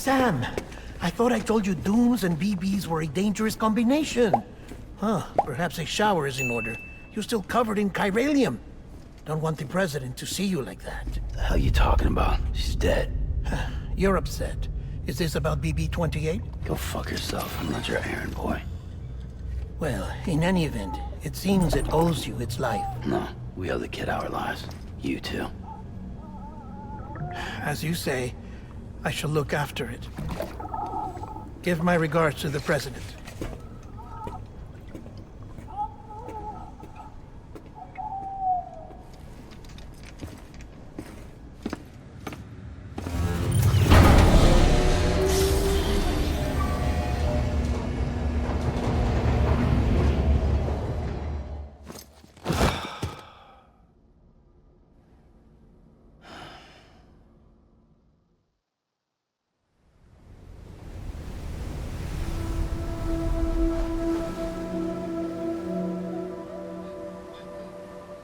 Sam, I thought I told you dooms and BBs were a dangerous combination. Huh, perhaps a shower is in order. You're still covered in chiralium. Don't want the president to see you like that. The hell you talking about? She's dead. You're upset. Is this about BB-28? Go fuck yourself. I'm not your errand boy. Well, in any event, it seems it owes you its life. No, we owe the kid our lives. You too. As you say, I shall look after it. Give my regards to the president.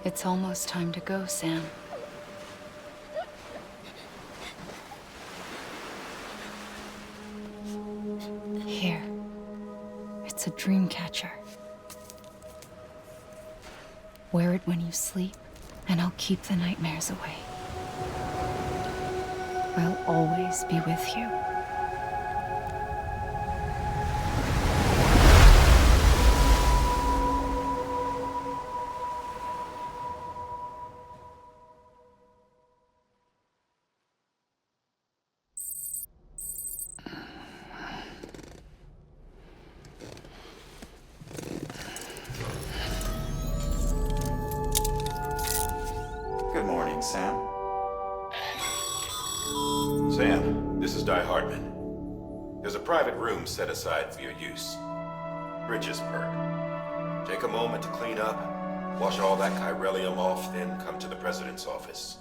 It's almost time to go, Sam. Here. It's a dream catcher. Wear it when you sleep, and I'll keep the nightmares away. I'll always be with you. Good morning, Sam. Sam, this is Di Hartman. There's a private room set aside for your use. Bridges perk. Take a moment to clean up, wash all that chiralium off, then come to the president's office.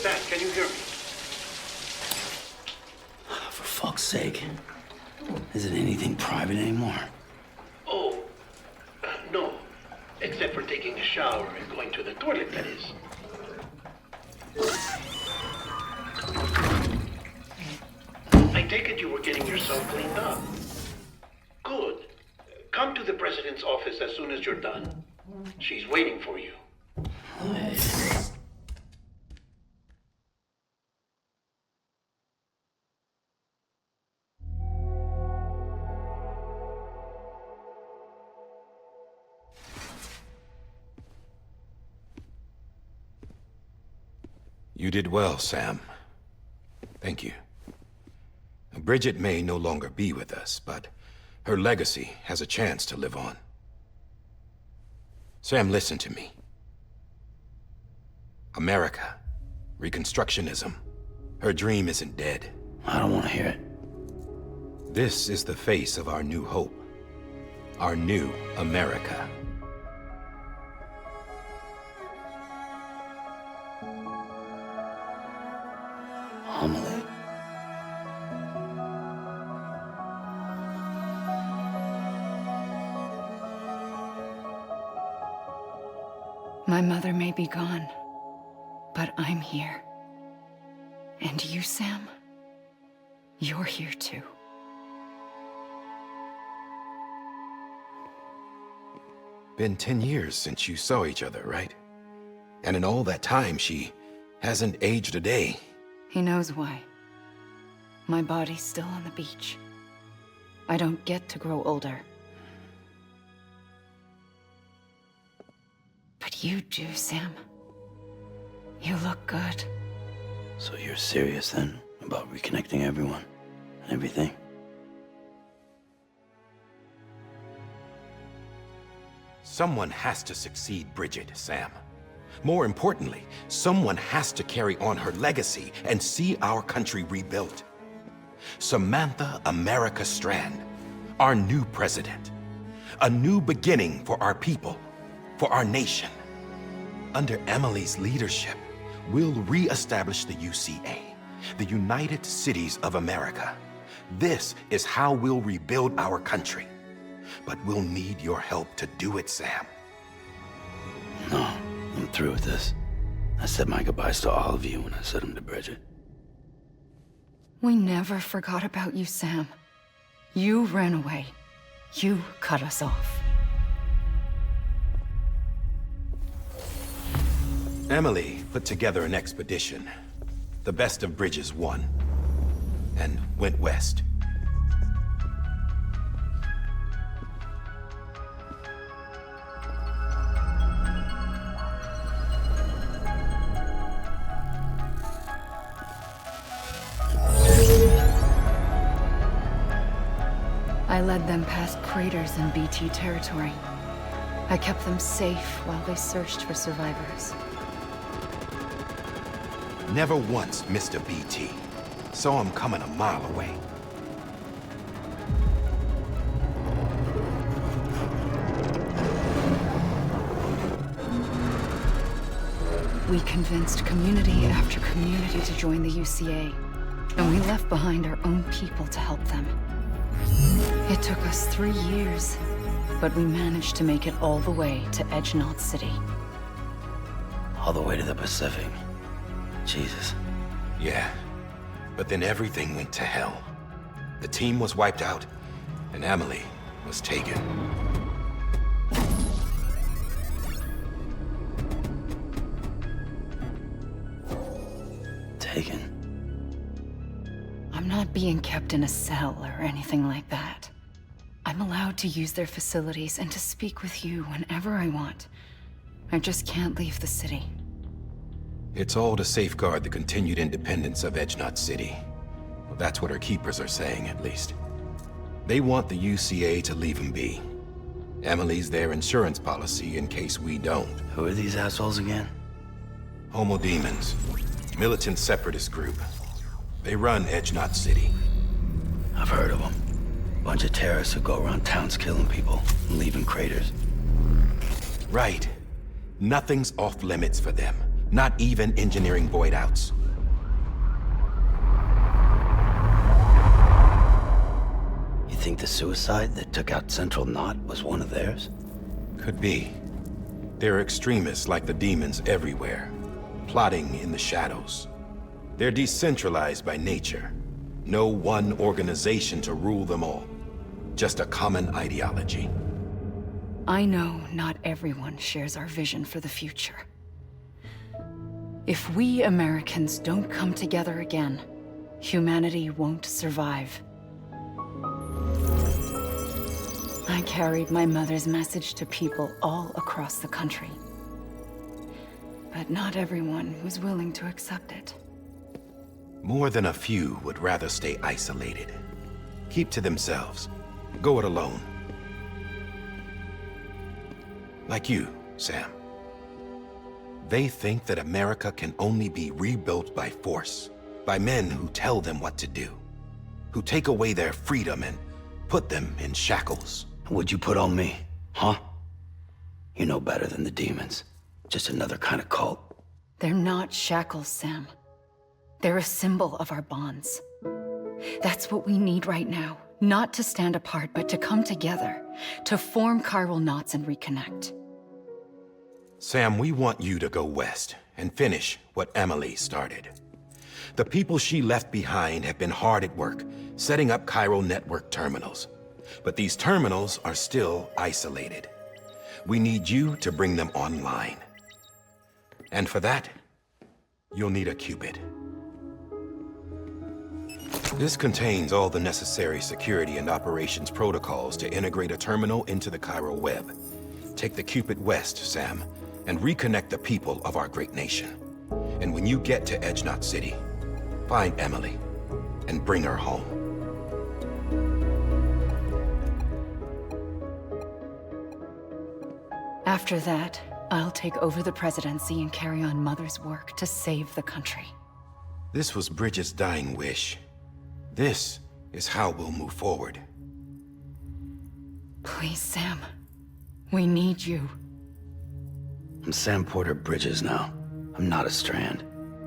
Sam, can you hear me? For fuck's sake. Is it anything private anymore? Oh, no. Except for taking a shower and going to the toilet, that is. I take it you were getting yourself cleaned up. Good. Come to the president's office as soon as you're done. She's waiting for you. You did well, Sam. Thank you. Bridget may no longer be with us, but her legacy has a chance to live on. Sam, listen to me. America. Reconstructionism. Her dream isn't dead. I don't want to hear it. This is the face of our new hope. Our new America. Amelie. My mother may be gone, but I'm here. And you, Sam? You're here too. Been 10 years since you saw each other, right? And in all that time, she hasn't aged a day. He knows why. My body's still on the beach. I don't get to grow older. But you do, Sam. You look good. So you're serious then about reconnecting everyone and everything? Someone has to succeed Bridget, Sam. More importantly, someone has to carry on her legacy and see our country rebuilt. Samantha America Strand, our new president. A new beginning for our people, for our nation. Under Amelie's leadership, we'll re-establish the UCA, the United Cities of America. This is how we'll rebuild our country. But we'll need your help to do it, Sam. No, I'm through with this. I said my goodbyes to all of you when I said them to Bridget. We never forgot about you, Sam. You ran away. You cut us off. Amelie put together an expedition. The best of Bridges won. And went west. I led them past craters in BT territory. I kept them safe while they searched for survivors. Never once missed a BT. Saw him coming a mile away. We convinced community after community to join the UCA, and we left behind our own people to help them. It took us 3 years, but we managed to make it all the way to Edgenot City. All the way to the Pacific. Jesus. Yeah, but then everything went to hell. The team was wiped out, and Amelie was taken. Taken. I'm not being kept in a cell or anything like that. I'm allowed to use their facilities and to speak with you whenever I want. I just can't leave the city. It's all to safeguard the continued independence of Edgenot City. Well, that's what our keepers are saying, at least. They want the UCA to leave him be. Amelie's their insurance policy in case we don't. Who are these assholes again? Homo Demons. Militant separatist group. They run Edgenot City. I've heard of them. Bunch of terrorists who go around towns killing people and leaving craters. Right. Nothing's off limits for them. Not even engineering void outs. You think the suicide that took out Central Knot was one of theirs? Could be. There are extremists like the demons everywhere, plotting in the shadows. They're decentralized by nature. No one organization to rule them all. Just a common ideology. I know not everyone shares our vision for the future. If we Americans don't come together again, humanity won't survive. I carried my mother's message to people all across the country. But not everyone was willing to accept it. More than a few would rather stay isolated. Keep to themselves. Go it alone. Like you, Sam. They think that America can only be rebuilt by force, by men who tell them what to do, who take away their freedom and put them in shackles. What'd you put on me, huh? You know better than the demons. Just another kind of cult. They're not shackles, Sam. They're a symbol of our bonds. That's what we need right now. Not to stand apart, but to come together. To form chiral knots and reconnect. Sam, we want you to go west and finish what Amelie started. The people she left behind have been hard at work, setting up chiral network terminals. But these terminals are still isolated. We need you to bring them online. And for that, you'll need a Cupid. This contains all the necessary security and operations protocols to integrate a terminal into the chiral web. Take the Cupid west, Sam, and reconnect the people of our great nation. And when you get to Edge Knot City, find Amelie and bring her home. After that, I'll take over the presidency and carry on Mother's work to save the country. This was Bridget's dying wish. This is how we'll move forward. Please, Sam. We need you. I'm Sam Porter Bridges now. I'm not a Strand.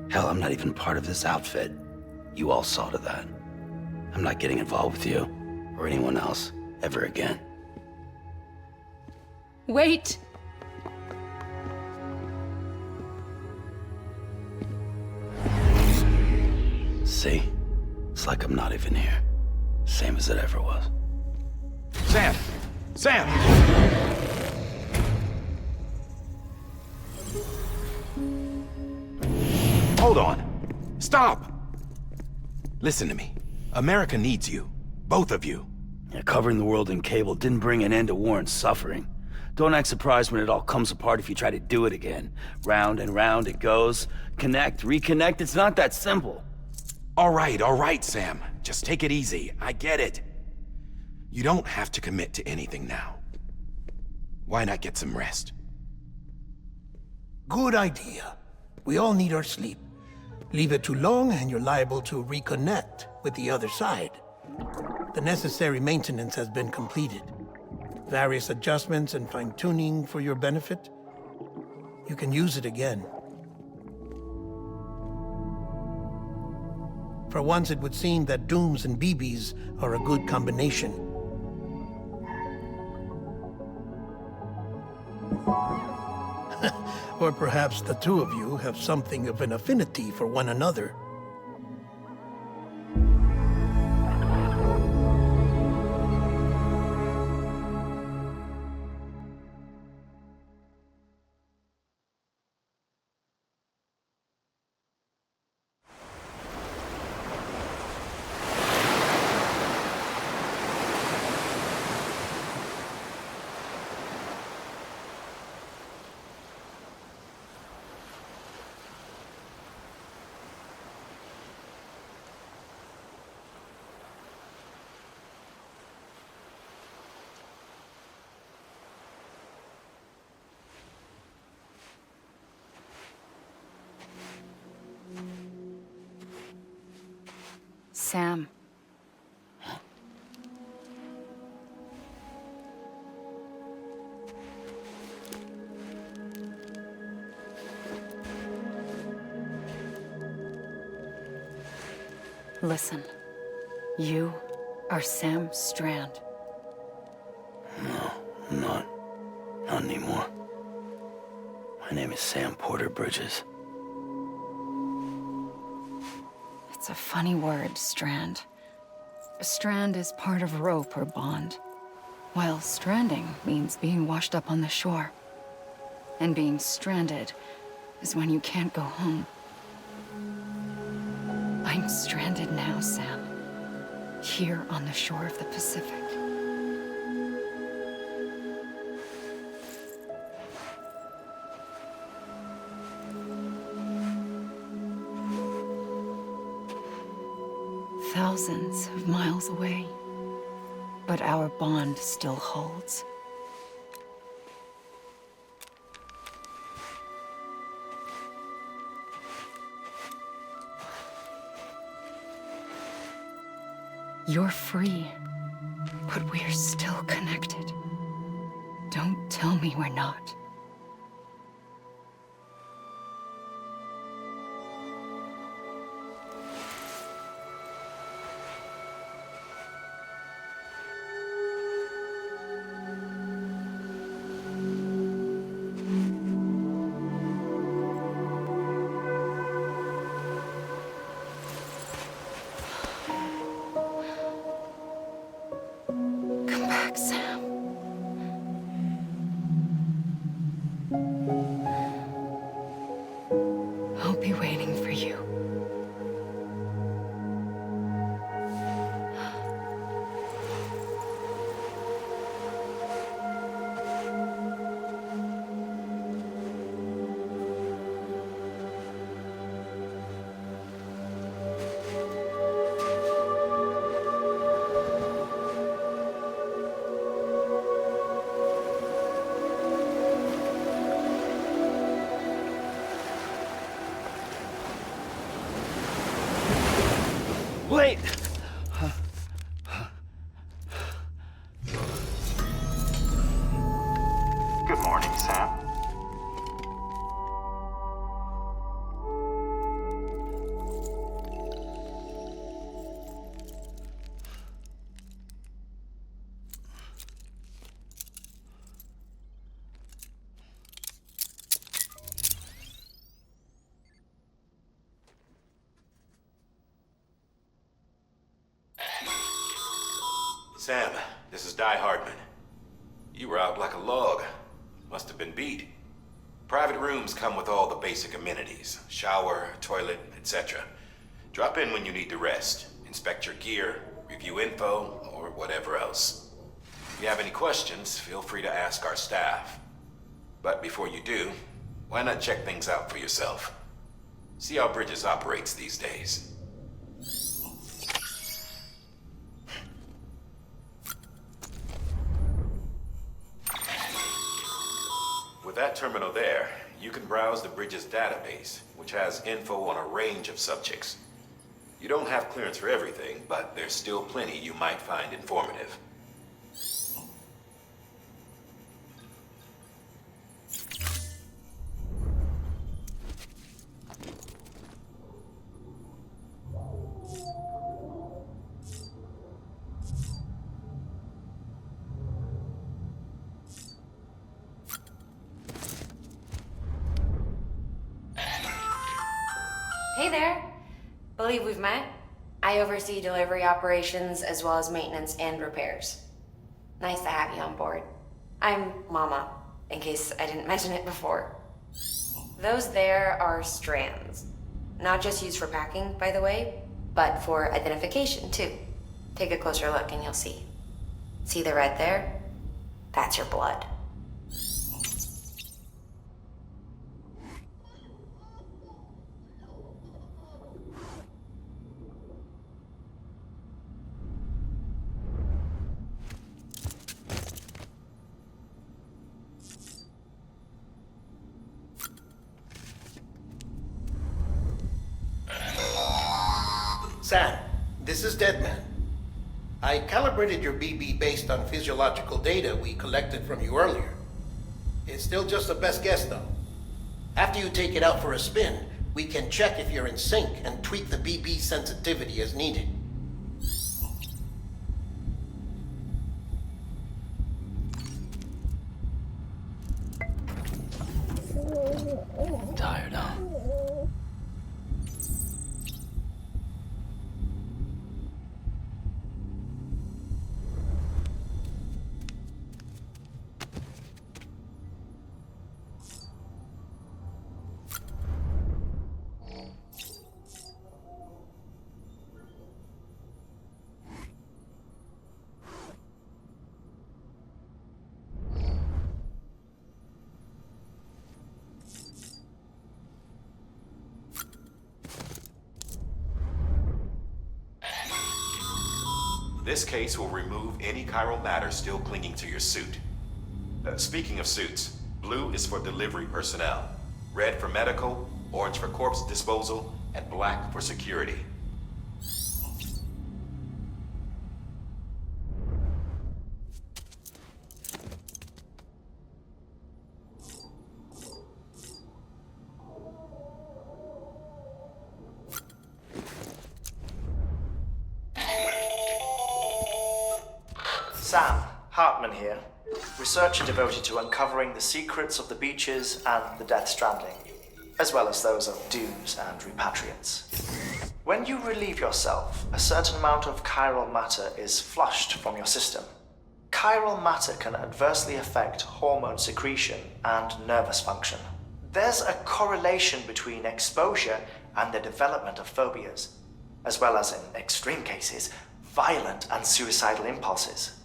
Hell, I'm not even part of this outfit. You all saw to that. I'm not getting involved with you, or anyone else, ever again. Wait! See? It's like I'm not even here. Same as it ever was. Sam! Sam! Hold on. Stop! Listen to me. America needs you. Both of you. Yeah, covering the world in cable didn't bring an end to war and suffering. Don't act surprised when it all comes apart if you try to do it again. Round and round it goes. Connect, reconnect, it's not that simple. All right, Sam. Just take it easy. I get it. You don't have to commit to anything now. Why not get some rest? Good idea. We all need our sleep. Leave it too long and you're liable to reconnect with the other side. The necessary maintenance has been completed. Various adjustments and fine-tuning for your benefit. You can use it again. For once, it would seem that dooms and BBs are a good combination. Or perhaps the two of you have something of an affinity for one another. Sam. Listen. You are Sam Strand. No, I'm not. Not anymore. My name is Sam Porter Bridges. It's a funny word, Strand. A strand is part of rope or bond, while stranding means being washed up on the shore. And being stranded is when you can't go home. I'm stranded now, Sam. Here on the shore of the Pacific. Thousands of miles away, but our bond still holds. You're free, but we're still connected. Don't tell me we're not. Come back, Sam. I'll be waiting for you. Wait! Good morning, Sam. Sam, this is Hartman. You were out like a log. Must have been beat. Private rooms come with all the basic amenities. Shower, toilet, etc. Drop in when you need to rest. Inspect your gear, review info, or whatever else. If you have any questions, feel free to ask our staff. But before you do, why not check things out for yourself? See how Bridges operates these days. With that terminal there, you can browse the Bridges database, which has info on a range of subjects. You don't have clearance for everything, but there's still plenty you might find informative. Hey there. Believe we've met. I oversee delivery operations as well as maintenance and repairs. Nice to have you on board. I'm Mama, in case I didn't mention it before. Those there are strands. Not just used for packing, by the way, but for identification too. Take a closer look and you'll see. See the red there? That's your blood. Sam, this is Deadman. I calibrated your BB based on physiological data we collected from you earlier. It's still just a best guess, though. After you take it out for a spin, we can check if you're in sync and tweak the BB sensitivity as needed. Tired, huh? This case will remove any chiral matter still clinging to your suit. Speaking of suits, blue is for delivery personnel, red for medical, orange for corpse disposal, and black for security. Sam, Hartman here, researcher devoted to uncovering the secrets of the beaches and the Death Stranding, as well as those of dooms and repatriants. When you relieve yourself, a certain amount of chiral matter is flushed from your system. Chiral matter can adversely affect hormone secretion and nervous function. There's a correlation between exposure and the development of phobias, as well as, in extreme cases, violent and suicidal impulses.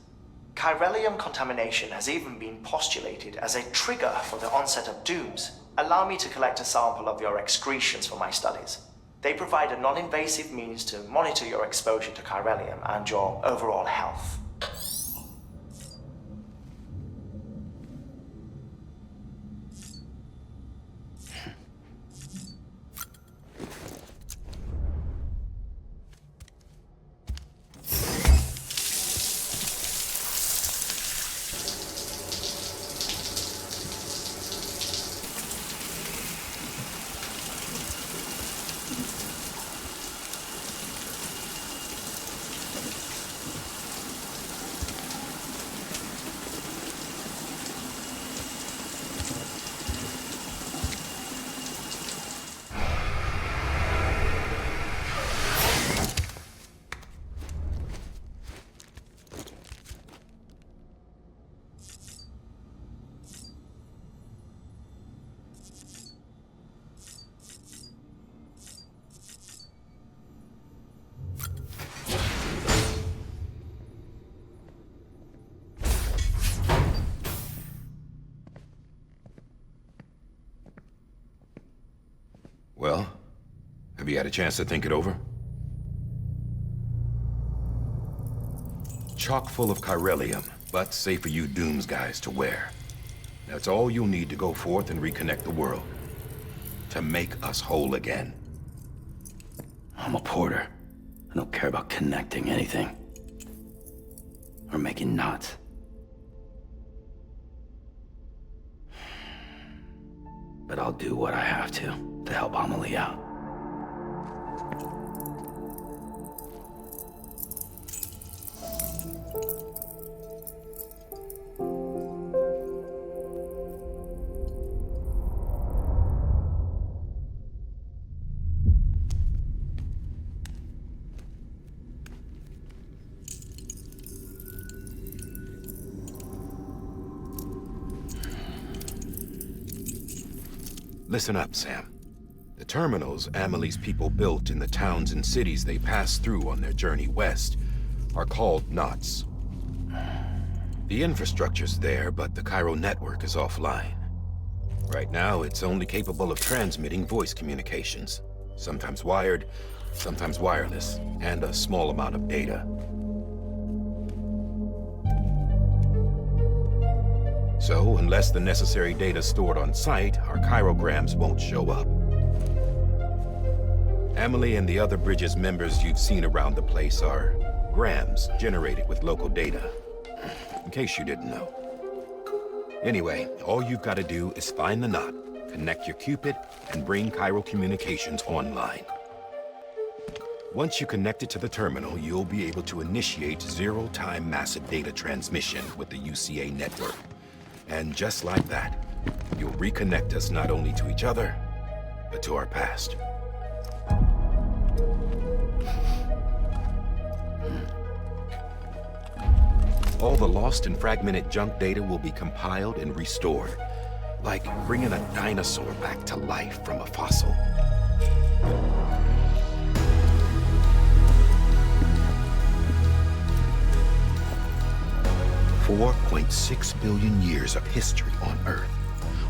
Chiralium contamination has even been postulated as a trigger for the onset of dooms. Allow me to collect a sample of your excretions for my studies. They provide a non-invasive means to monitor your exposure to chiralium and your overall health. Well, have you had a chance to think it over? Chock full of chiralium, but safe for you Dooms guys to wear. That's all you'll need to go forth and reconnect the world. To make us whole again. I'm a porter. I don't care about connecting anything. Or making knots. But I'll do what I have to help Amelie out. Listen up, Sam. The terminals Amelie's people built in the towns and cities they passed through on their journey west are called knots. The infrastructure's there, but the chiral network is offline. Right now, it's only capable of transmitting voice communications, sometimes wired, sometimes wireless, and a small amount of data. So, unless the necessary data's stored on site, our chirograms won't show up. Amelie and the other Bridges members you've seen around the place are grams generated with local data. In case you didn't know. Anyway, all you've got to do is find the knot, connect your Cupid, and bring chiral communications online. Once you connect it to the terminal, you'll be able to initiate zero-time massive data transmission with the UCA network. And just like that, you'll reconnect us not only to each other, but to our past. All the lost and fragmented junk data will be compiled and restored, like bringing a dinosaur back to life from a fossil. $4.6 billion years of history on Earth.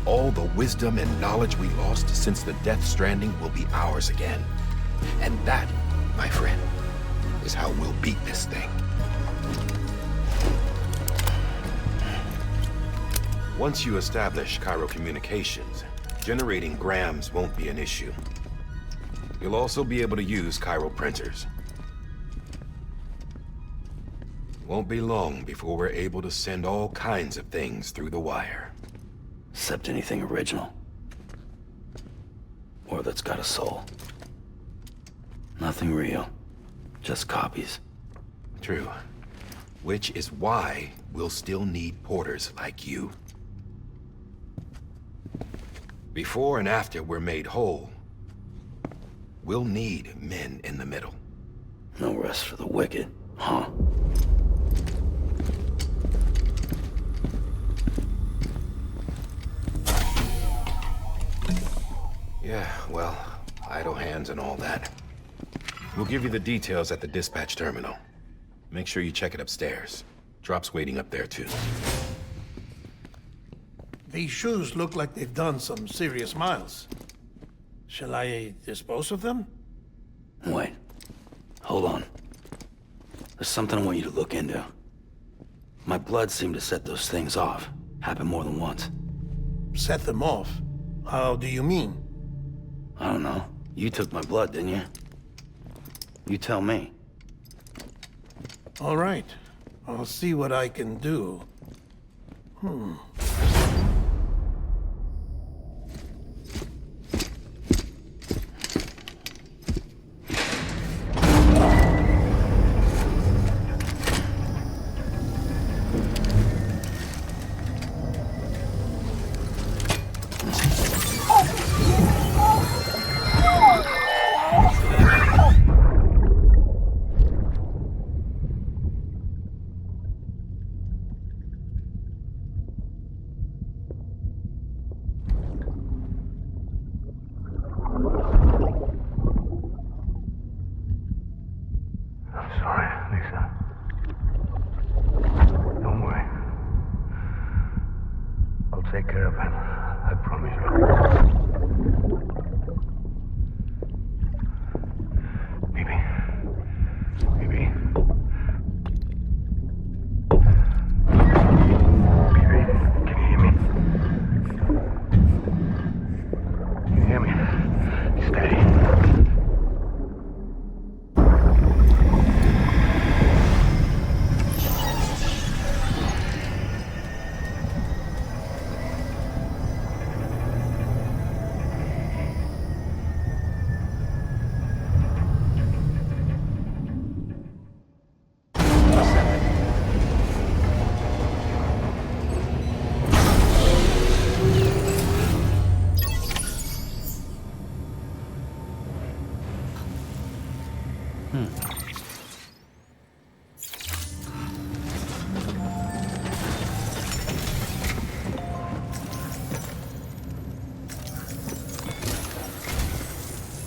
All the wisdom and knowledge we lost since the Death Stranding will be ours again. And that, my friend, is how we'll beat this thing. Once you establish chiral communications, generating grams won't be an issue. You'll also be able to use chiral printers. Won't be long before we're able to send all kinds of things through the wire. Except anything original. Or that's got a soul. Nothing real. Just copies. True. Which is why we'll still need porters like you. Before and after we're made whole, we'll need men in the middle. No rest for the wicked, huh? Yeah, well, idle hands and all that. We'll give you the details at the dispatch terminal. Make sure you check it upstairs. Drop's waiting up there, too. These shoes look like they've done some serious miles. Shall I dispose of them? Wait. Hold on. There's something I want you to look into. My blood seemed to set those things off. Happened more than once. Set them off? How do you mean? I don't know. You took my blood, didn't you? You tell me. All right. I'll see what I can do. Take care of him. I promise you. Baby. Baby. Baby, can you hear me? Can you hear me? Steady.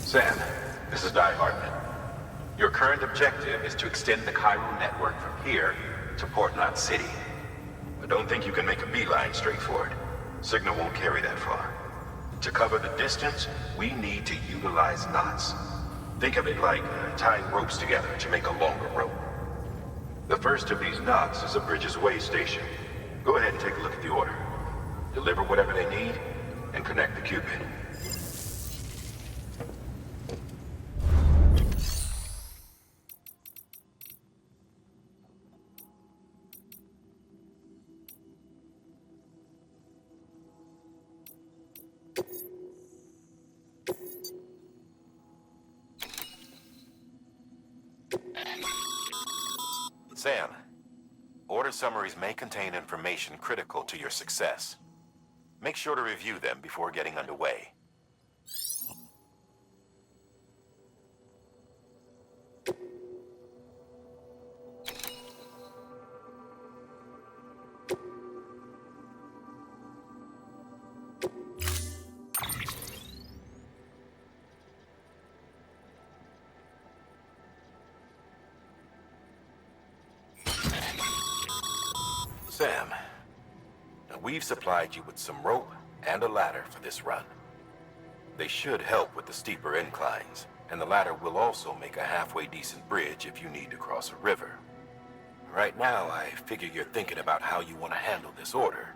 Sam, this is Hartman. Your current objective is to extend the Chiral network from here to Port Knot City. I don't think you can make a beeline straight for it. Signal won't carry that far. To cover the distance, we need to utilize knots. Think of it like tying ropes together to make a longer rope. The first of these knots is a Bridges Way station. Go ahead and take a look at the order. Deliver whatever they need, and connect the Cupid. Sam, order summaries may contain information critical to your success. Make sure to review them before getting underway. Sam, now we've supplied you with some rope and a ladder for this run. They should help with the steeper inclines, and the ladder will also make a halfway decent bridge if you need to cross a river. Right now, I figure you're thinking about how you want to handle this order.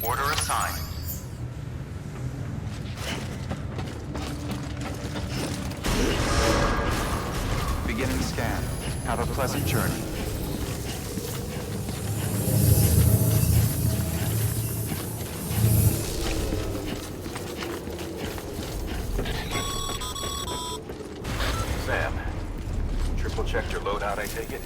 Order assigned. Beginning scan. Have a pleasant journey. Sam, triple checked your loadout, I take it?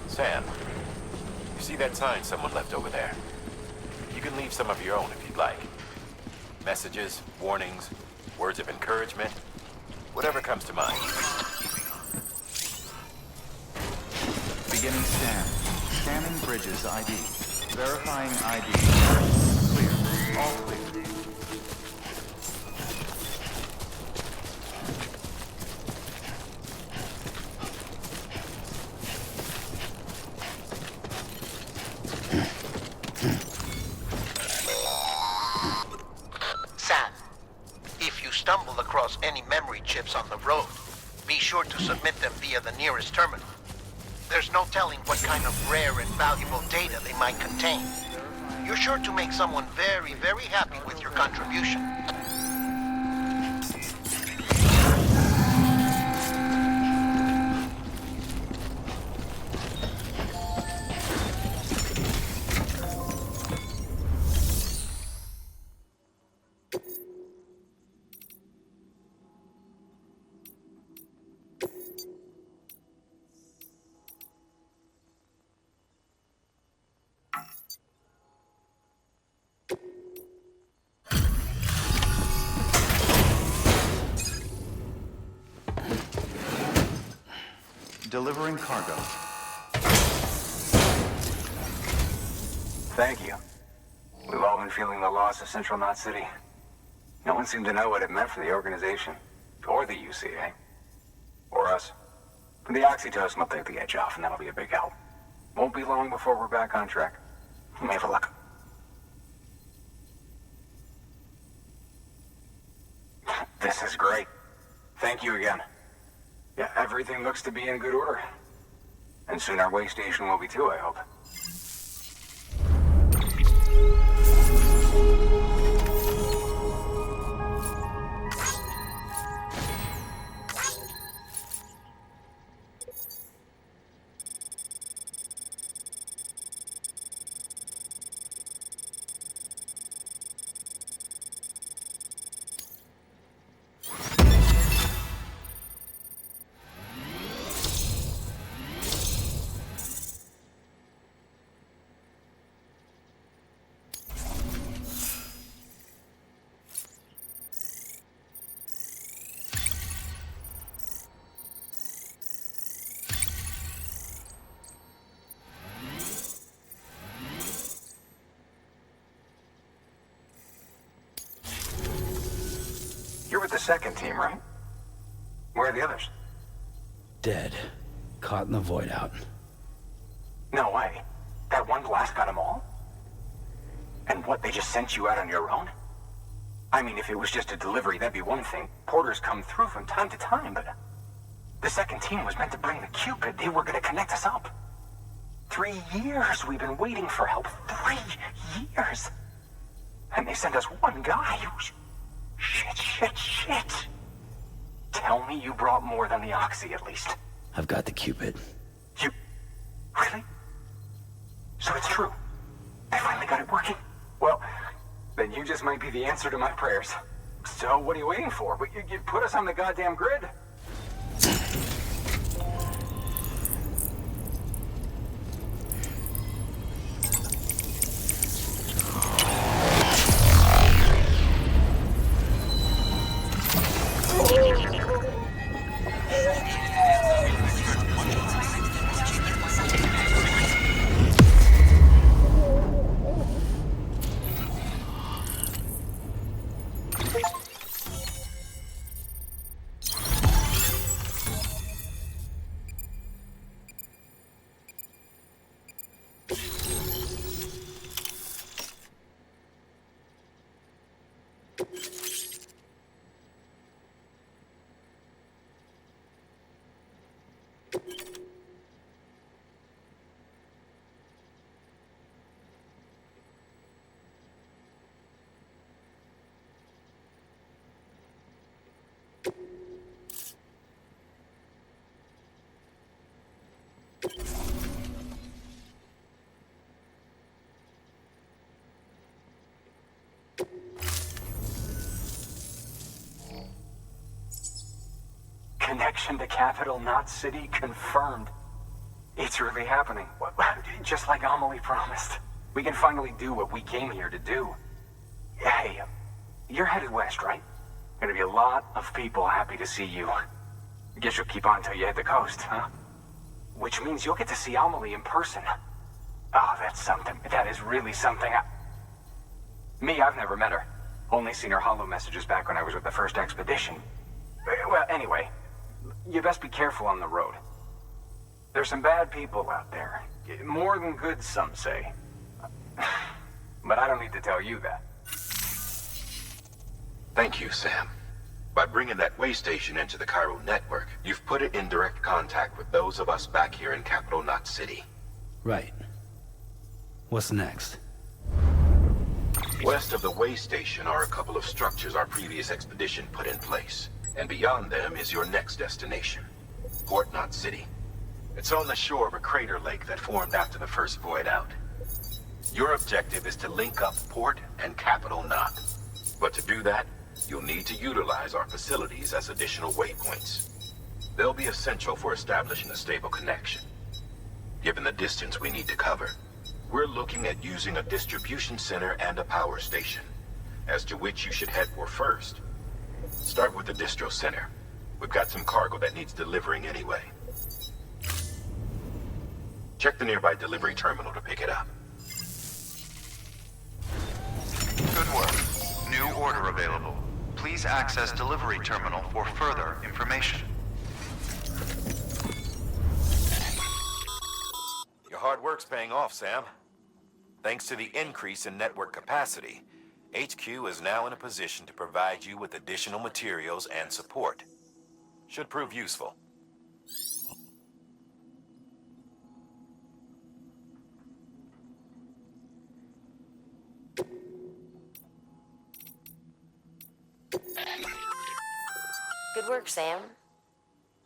Sam, you see that sign someone left over there? You can leave some of your own if you'd like. Messages, warnings, words of encouragement, whatever comes to mind. Beginning scan. Scanning bridges ID. Verifying ID. Clear. All clear. Sam, if you stumble across any memory chips on the road, be sure to submit them via the nearest terminal. There's no telling what kind of rare and valuable data they might contain. You're sure to make someone very, very happy with your contribution. Delivering cargo. Thank you. We've all been feeling the loss of Central Knot City. No one seemed to know what it meant for the organization, or the UCA, or us. The oxytocin will take the edge off, and that'll be a big help. Won't be long before we're back on track. May have luck. This is great. Thank you again. Yeah, everything looks to be in good order. And soon our way station will be too, I hope. the second team, right? Where are the others? Dead. Caught in the void out. No way. That one blast got them all? And what, they just sent you out on your own? I mean, if it was just a delivery, that'd be one thing. Porters come through from time to time, but... The second team was meant to bring the Cupid. They were gonna connect us up. 3 years we've been waiting for help. 3 years! And they sent us one guy who's... Shit. Tell me you brought more than the Oxy, at least. I've got the Cupid. You... Really? So it's true. They finally got it working? Well, then you just might be the answer to my prayers. So what are you waiting for? You put us on the goddamn grid? Connection to capital, not city, confirmed. It's really happening. Just like Amelie promised. We can finally do what we came here to do. Hey, you're headed west, right? Gonna be a lot of people happy to see you. Guess you'll keep on till you hit the coast, huh? Which means you'll get to see Amelie in person. Oh, that's something. That is really something. Me, I've never met her. Only seen her holo messages back when I was with the first expedition. Well, anyway, you best be careful on the road. There's some bad people out there. More than good, some say. But I don't need to tell you that. Thank you, Sam. By bringing that way station into the Chiral network, you've put it in direct contact with those of us back here in Capital Knot City. Right. What's next? West of the way station are a couple of structures our previous expedition put in place. And beyond them is your next destination, Port Knot City. It's on the shore of a crater lake that formed after the first void out. Your objective is to link up Port and Capital Knot. But to do that, you'll need to utilize our facilities as additional waypoints. They'll be essential for establishing a stable connection. Given the distance we need to cover, we're looking at using a distribution center and a power station, as to which you should head for first. Start with the distro center. We've got some cargo that needs delivering anyway. Check the nearby delivery terminal to pick it up. Good work. New order available. Please access delivery terminal for further information. Your hard work's paying off, Sam. Thanks to the increase in network capacity, HQ is now in a position to provide you with additional materials and support. Should prove useful. Good work, Sam.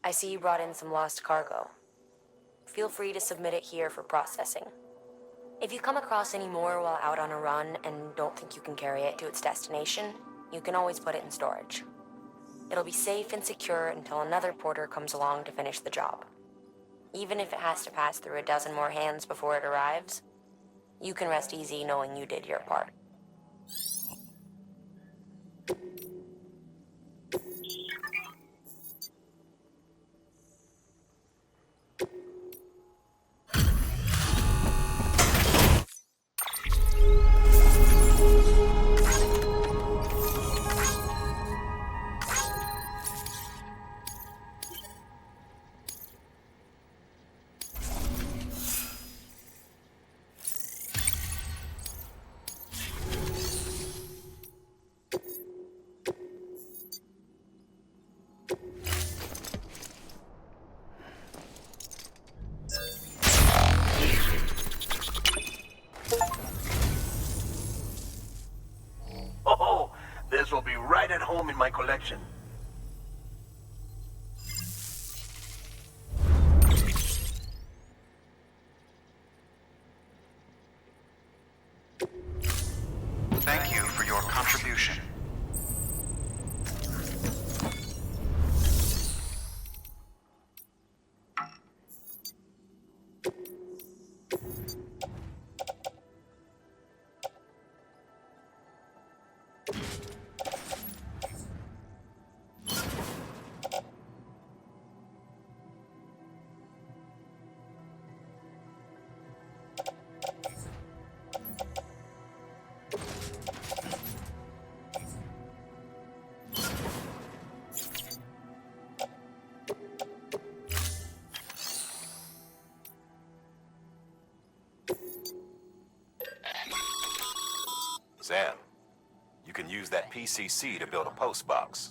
I see you brought in some lost cargo. Feel free to submit it here for processing. If you come across any more while out on a run and don't think you can carry it to its destination, you can always put it in storage. It'll be safe and secure until another porter comes along to finish the job. Even if it has to pass through a dozen more hands before it arrives, you can rest easy knowing you did your part. my collection. Thank you for your contribution. Sam, you can use that PCC to build a postbox.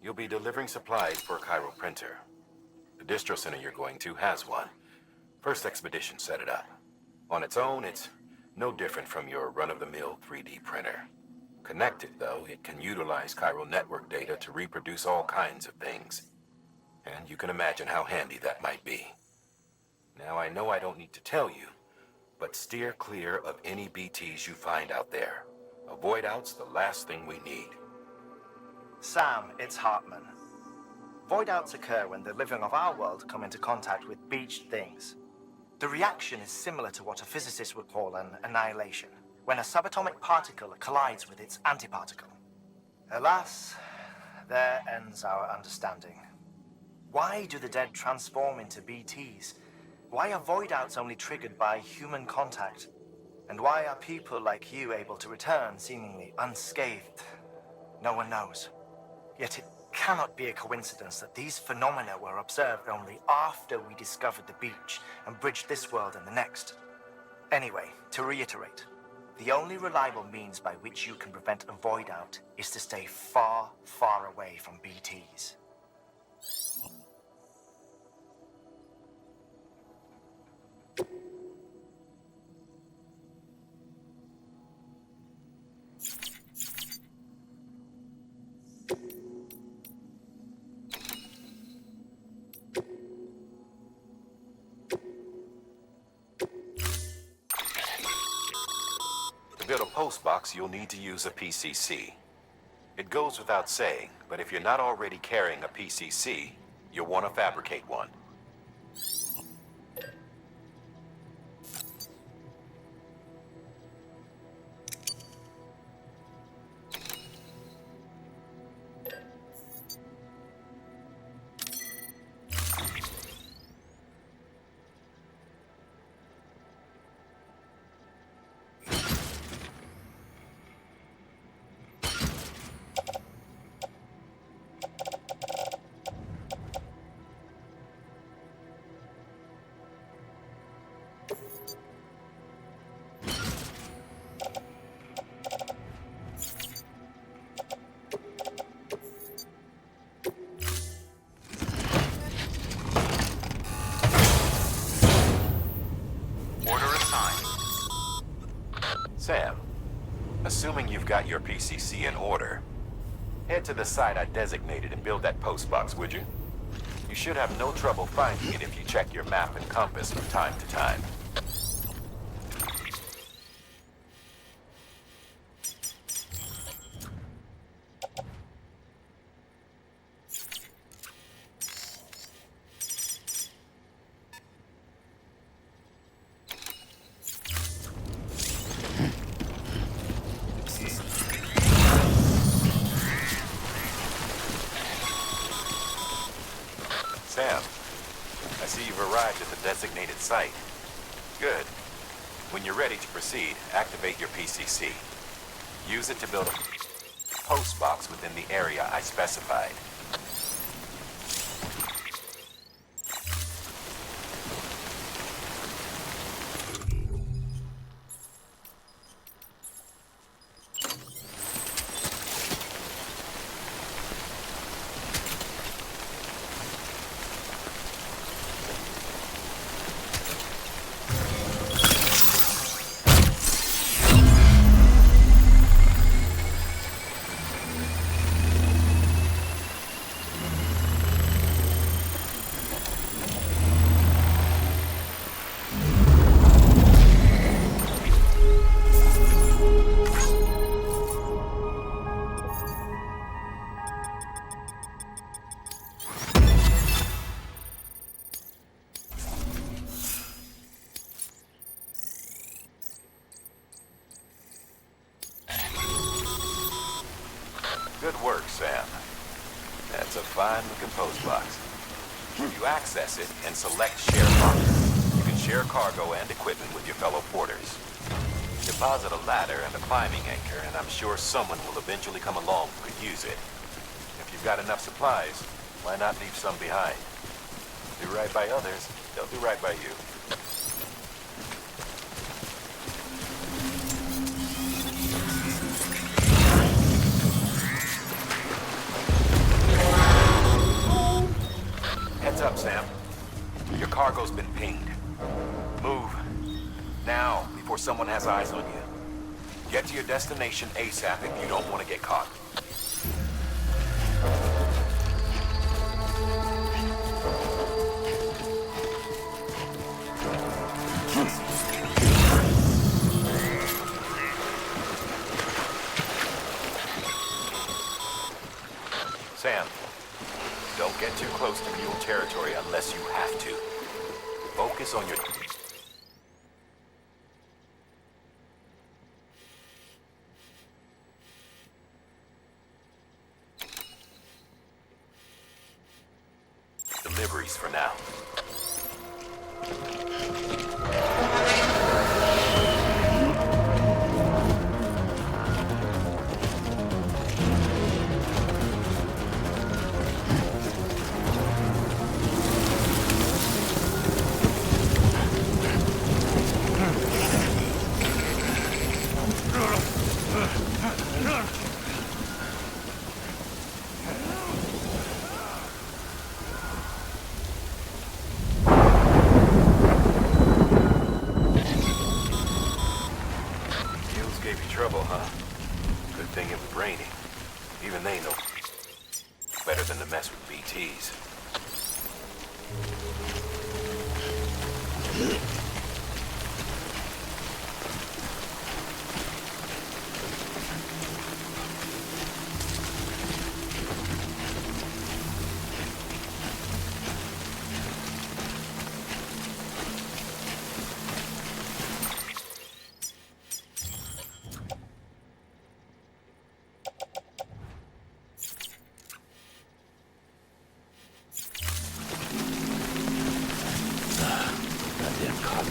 You'll be delivering supplies for a Chiral Printer. The distro center you're going to has one. First expedition set it up. On its own, it's no different from your run-of-the-mill 3D printer. Connected, though, it can utilize Chiral network data to reproduce all kinds of things. And you can imagine how handy that might be. Now, I know I don't need to tell you, but steer clear of any BTs you find out there. Avoid out's the last thing we need. Sam, it's Hartman. Void outs occur when the living of our world come into contact with beached things. The reaction is similar to what a physicist would call an annihilation, when a subatomic particle collides with its antiparticle. Alas, there ends our understanding. Why do the dead transform into BTs? Why are void outs only triggered by human contact? And why are people like you able to return seemingly unscathed? No one knows. Yet it cannot be a coincidence that these phenomena were observed only after we discovered the beach and bridged this world and the next. Anyway, to reiterate, the only reliable means by which you can prevent a void out is to stay far, far away from BTs. To build a postbox, you'll need to use a PCC. It goes without saying, but if you're not already carrying a PCC, you'll want to fabricate one. Sam, assuming you've got your PCC in order, head to the site I designated and build that postbox, would you? You should have no trouble finding it if you check your map and compass from time to time. Sam, I see you've arrived at the designated site. Good. When you're ready to proceed, activate your PCC. Use it to build a postbox within the area I specified. Good work, Sam. That's a fine-looking postbox. If you access it and select Share Cargo, you can share cargo and equipment with your fellow porters. Deposit a ladder and a climbing anchor, and I'm sure someone will eventually come along who could use it. If you've got enough supplies, why not leave some behind? Do right by others, they'll do right by you. Heads up, Sam. Your cargo's been pinged. Move. Now, before someone has eyes on you. Get to your destination ASAP if you don't want to get caught. Sam, don't get too close to mule territory unless you have to. Focus on your deliveries for now. Gave you trouble, huh? Good thing it was raining. Even they know better than to mess with BTs. Goddamn car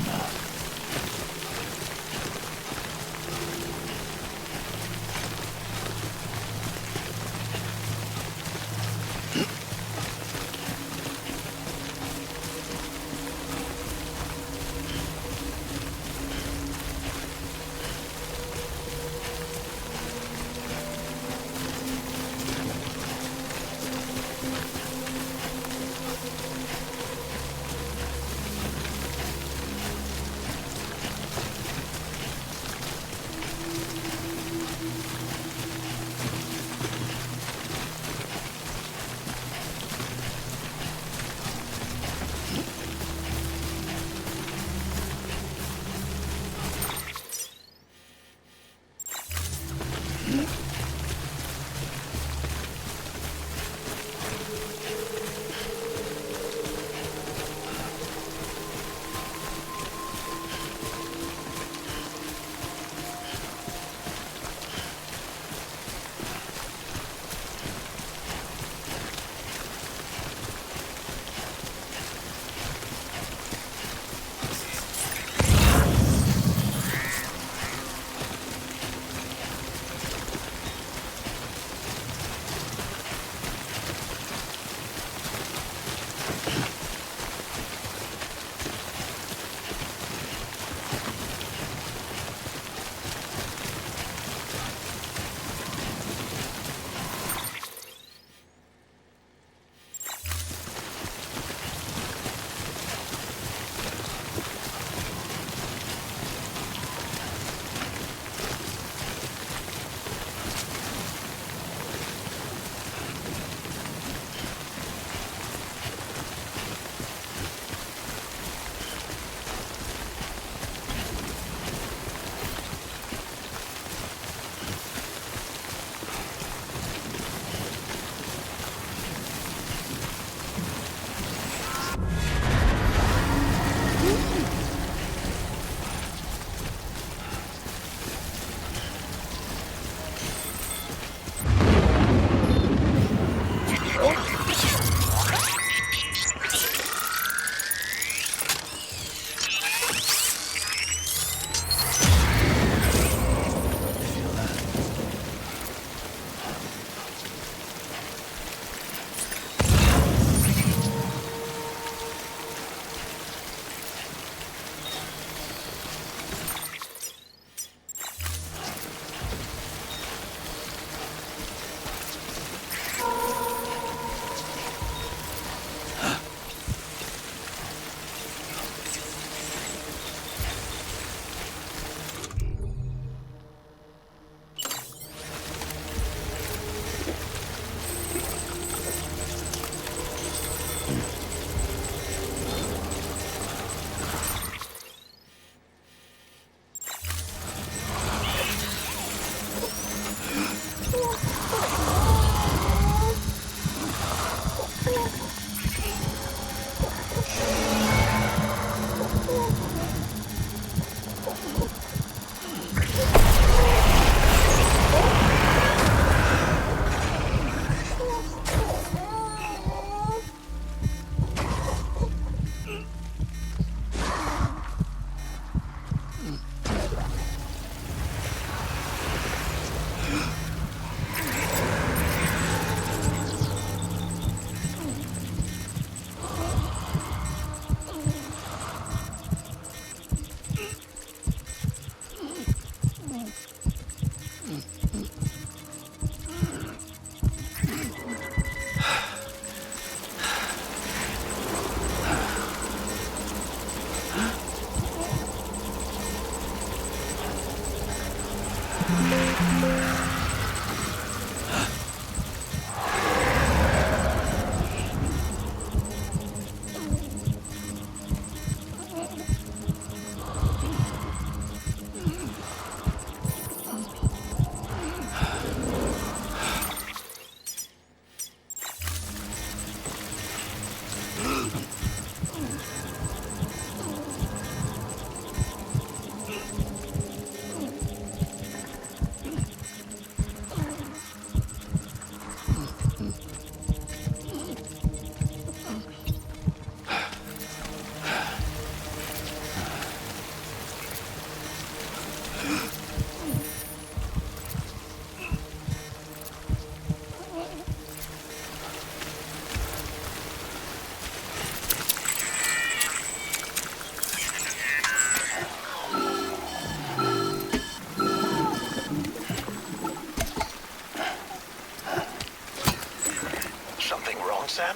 Sam?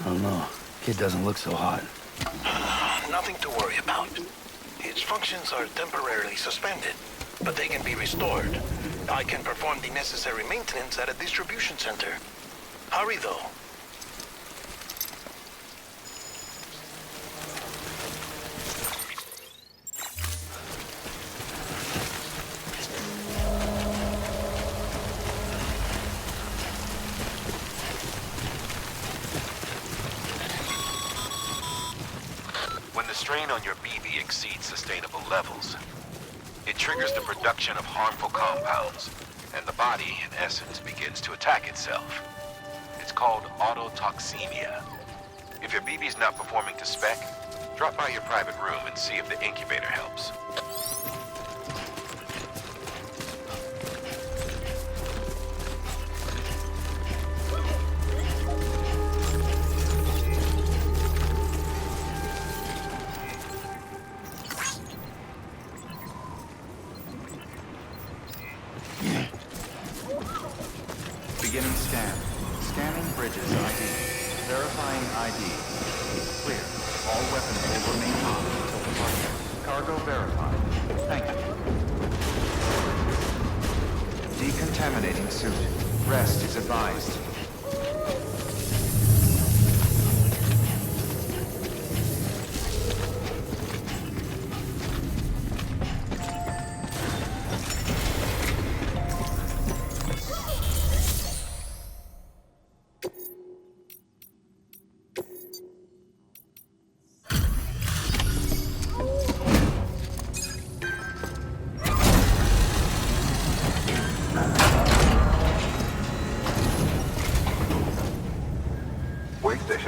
I don't know. Kid doesn't look so hot. Nothing to worry about. His functions are temporarily suspended, but they can be restored. I can perform the necessary maintenance at a distribution center. Hurry, though. When the strain on your BB exceeds sustainable levels, it triggers the production of harmful compounds, and the body, in essence, begins to attack itself. It's called autotoxemia. If your BB's not performing to spec, drop by your private room and see if the incubator helps. Beginning scan. Scanning bridges ID. Verifying ID. Clear. All weapons will remain on until departure. Cargo verified. Thank you. Decontaminating suit. Rest is advised.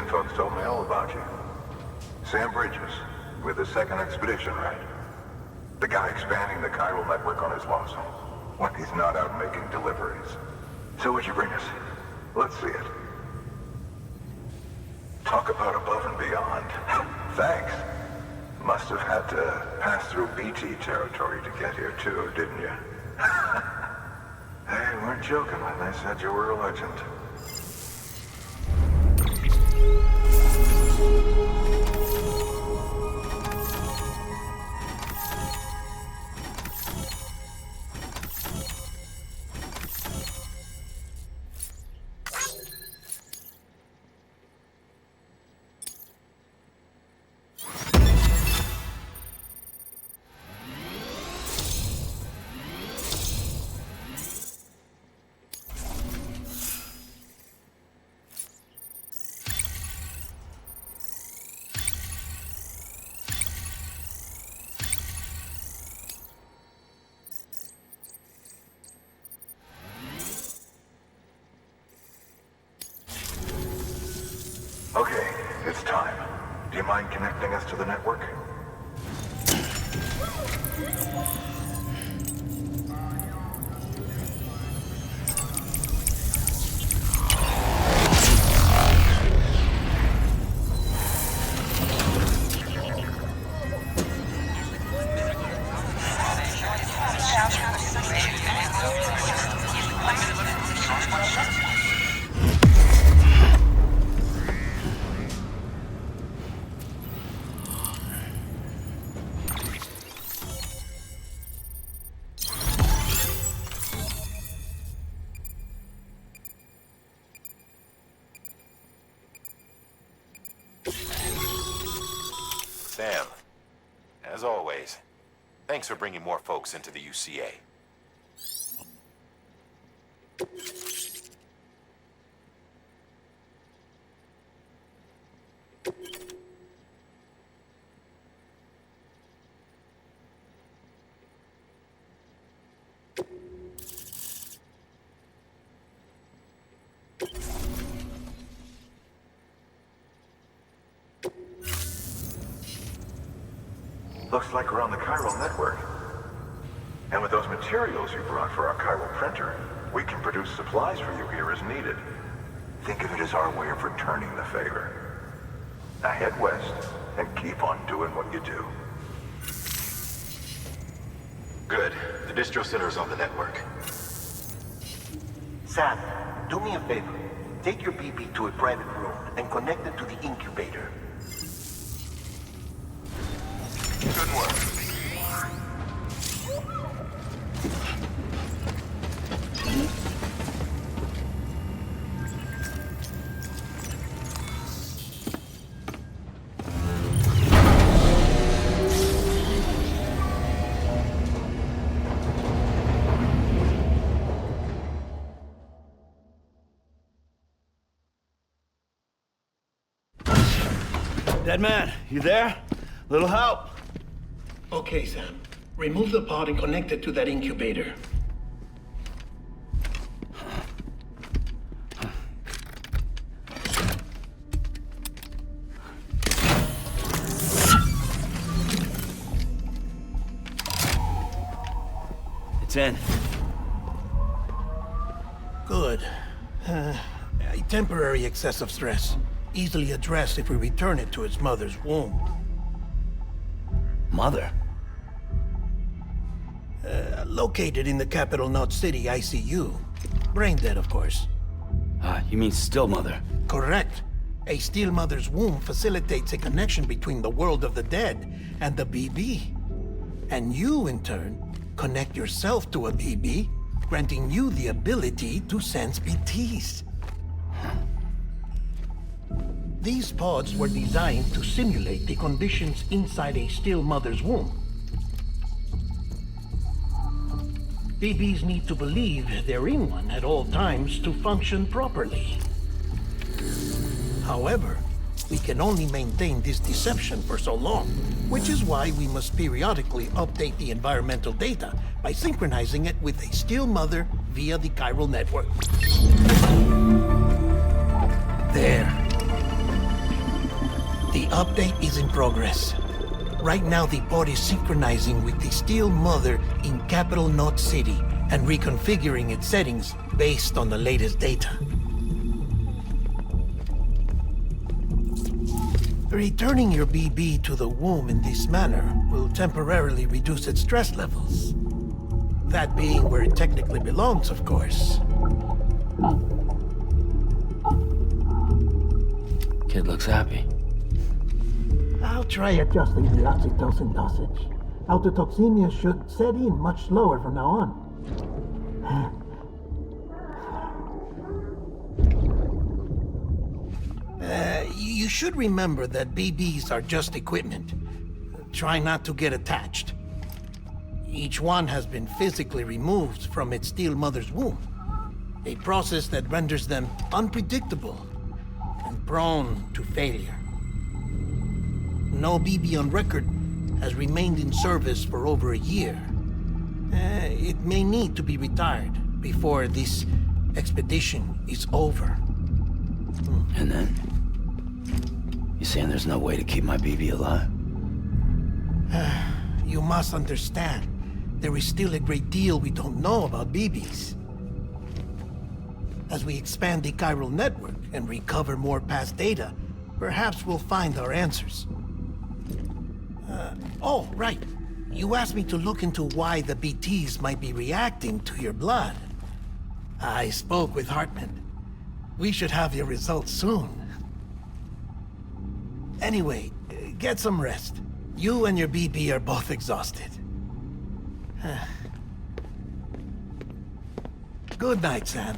Folks told me all about you. Sam Bridges, with the second expedition, right? The guy expanding the chiral network on his lonesome. When he's not out making deliveries. So what'd you bring us? Let's see it. Talk about above and beyond. Thanks. Must have had to pass through BT territory to get here too, didn't you? They weren't joking when they said you were a legend. Okay, it's time. Do you mind connecting us to the network? Thanks for bringing more folks into the UCA. Looks like we're on the Chiral network. And with those materials you brought for our Chiral Printer, we can produce supplies for you here as needed. Think of it as our way of returning the favor. Now head west and keep on doing what you do. Good. The distro center is on the network. Sam, do me a favor. Take your BB to a private room and connect it to the incubator. Good work. Dead man, you there? Little help? Okay, Sam. Remove the pod and connect it to that incubator. It's in. Good. A temporary excessive stress. Easily addressed if we return it to its mother's womb. Mother? Located in the capital Knot City ICU. Brain dead, of course. You mean still mother? Correct. A still mother's womb facilitates a connection between the world of the dead and the BB. And you, in turn, connect yourself to a BB, granting you the ability to sense BTs. These pods were designed to simulate the conditions inside a still mother's womb. BBs need to believe they're in one at all times to function properly. However, we can only maintain this deception for so long, which is why we must periodically update the environmental data by synchronizing it with a still mother via the Chiral network. There. The update is in progress. Right now, the pod is synchronizing with the Steel Mother in Capital Knot City and reconfiguring its settings based on the latest data. Returning your BB to the womb in this manner will temporarily reduce its stress levels. That being where it technically belongs, of course. Kid looks happy. I'll try adjusting the oxytocin dosage. Autotoxemia should set in much slower from now on. You should remember that BBs are just equipment. Try not to get attached. Each one has been physically removed from its steel mother's womb. A process that renders them unpredictable and prone to failure. No BB on record has remained in service for over a year. It may need to be retired before this expedition is over. And then? You saying there's no way to keep my BB alive? You must understand, there is still a great deal we don't know about BBs. As we expand the Chiral network and recover more past data, perhaps we'll find our answers. Oh, right. You asked me to look into why the BTs might be reacting to your blood. I spoke with Hartman. We should have your results soon. Anyway, get some rest. You and your BB are both exhausted. Good night, Sam.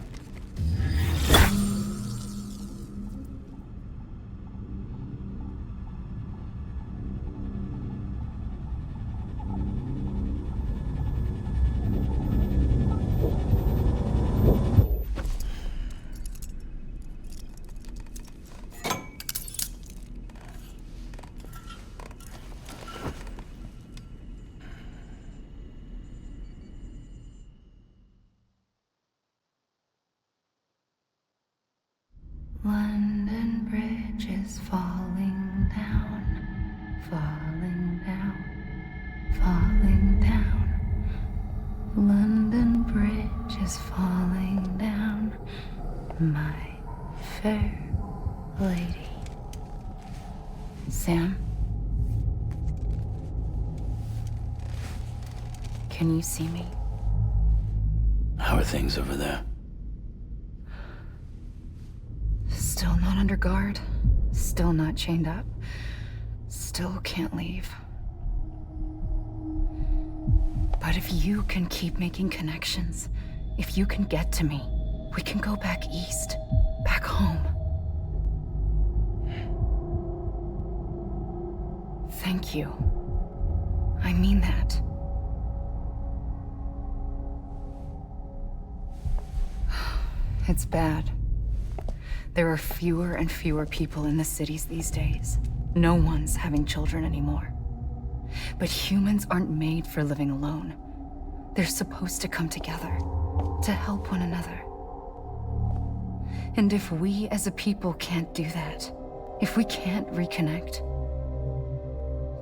Bridge is falling down, falling down, falling down. London Bridge is falling down, my fair lady. Sam? Can you see me? How are things over there? Still not under guard. Still not chained up. Still can't leave. But if you can keep making connections, if you can get to me, we can go back east, back home. Thank you. I mean that. It's bad. There are fewer and fewer people in the cities these days. No one's having children anymore. But humans aren't made for living alone. They're supposed to come together, to help one another. And if we as a people can't do that, if we can't reconnect,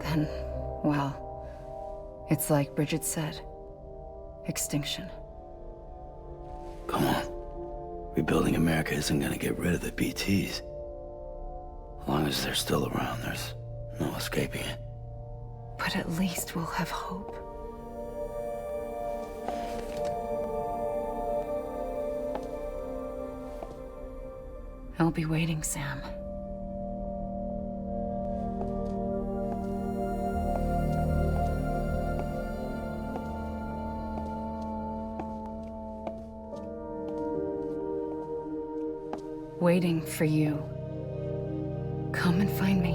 then, well, it's like Bridget said, extinction. Come on. Rebuilding America isn't gonna get rid of the BTs. As long as they're still around, there's no escaping it. But at least we'll have hope. I'll be waiting, Sam. Waiting for you. Come and find me.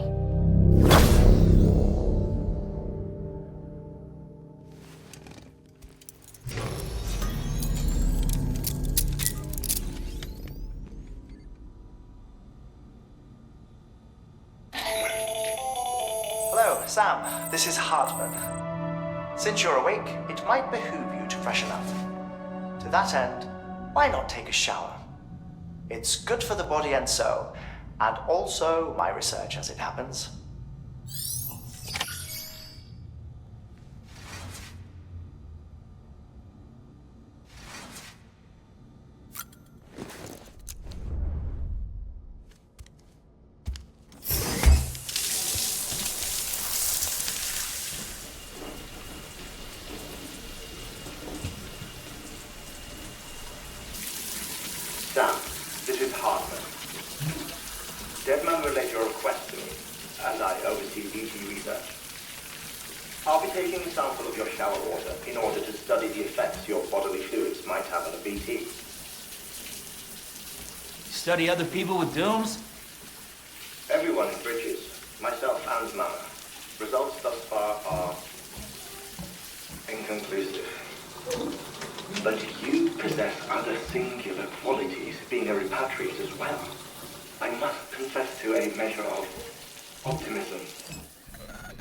Hello, Sam. This is Hartman. Since you're awake, it might behoove you to freshen up. To that end, why not take a shower? It's good for the body and soul, and also my research as it happens. Sam, this is Hartman. Deadman relayed your request to me, and I oversee BT research. I'll be taking a sample of your shower water in order to study the effects your bodily fluids might have on a BT. Study other people with dooms? Everyone in Bridges, myself and Mama. Results thus far are inconclusive. But you possess other singular qualities, being a repatriate as well. I must confess to a measure of optimism.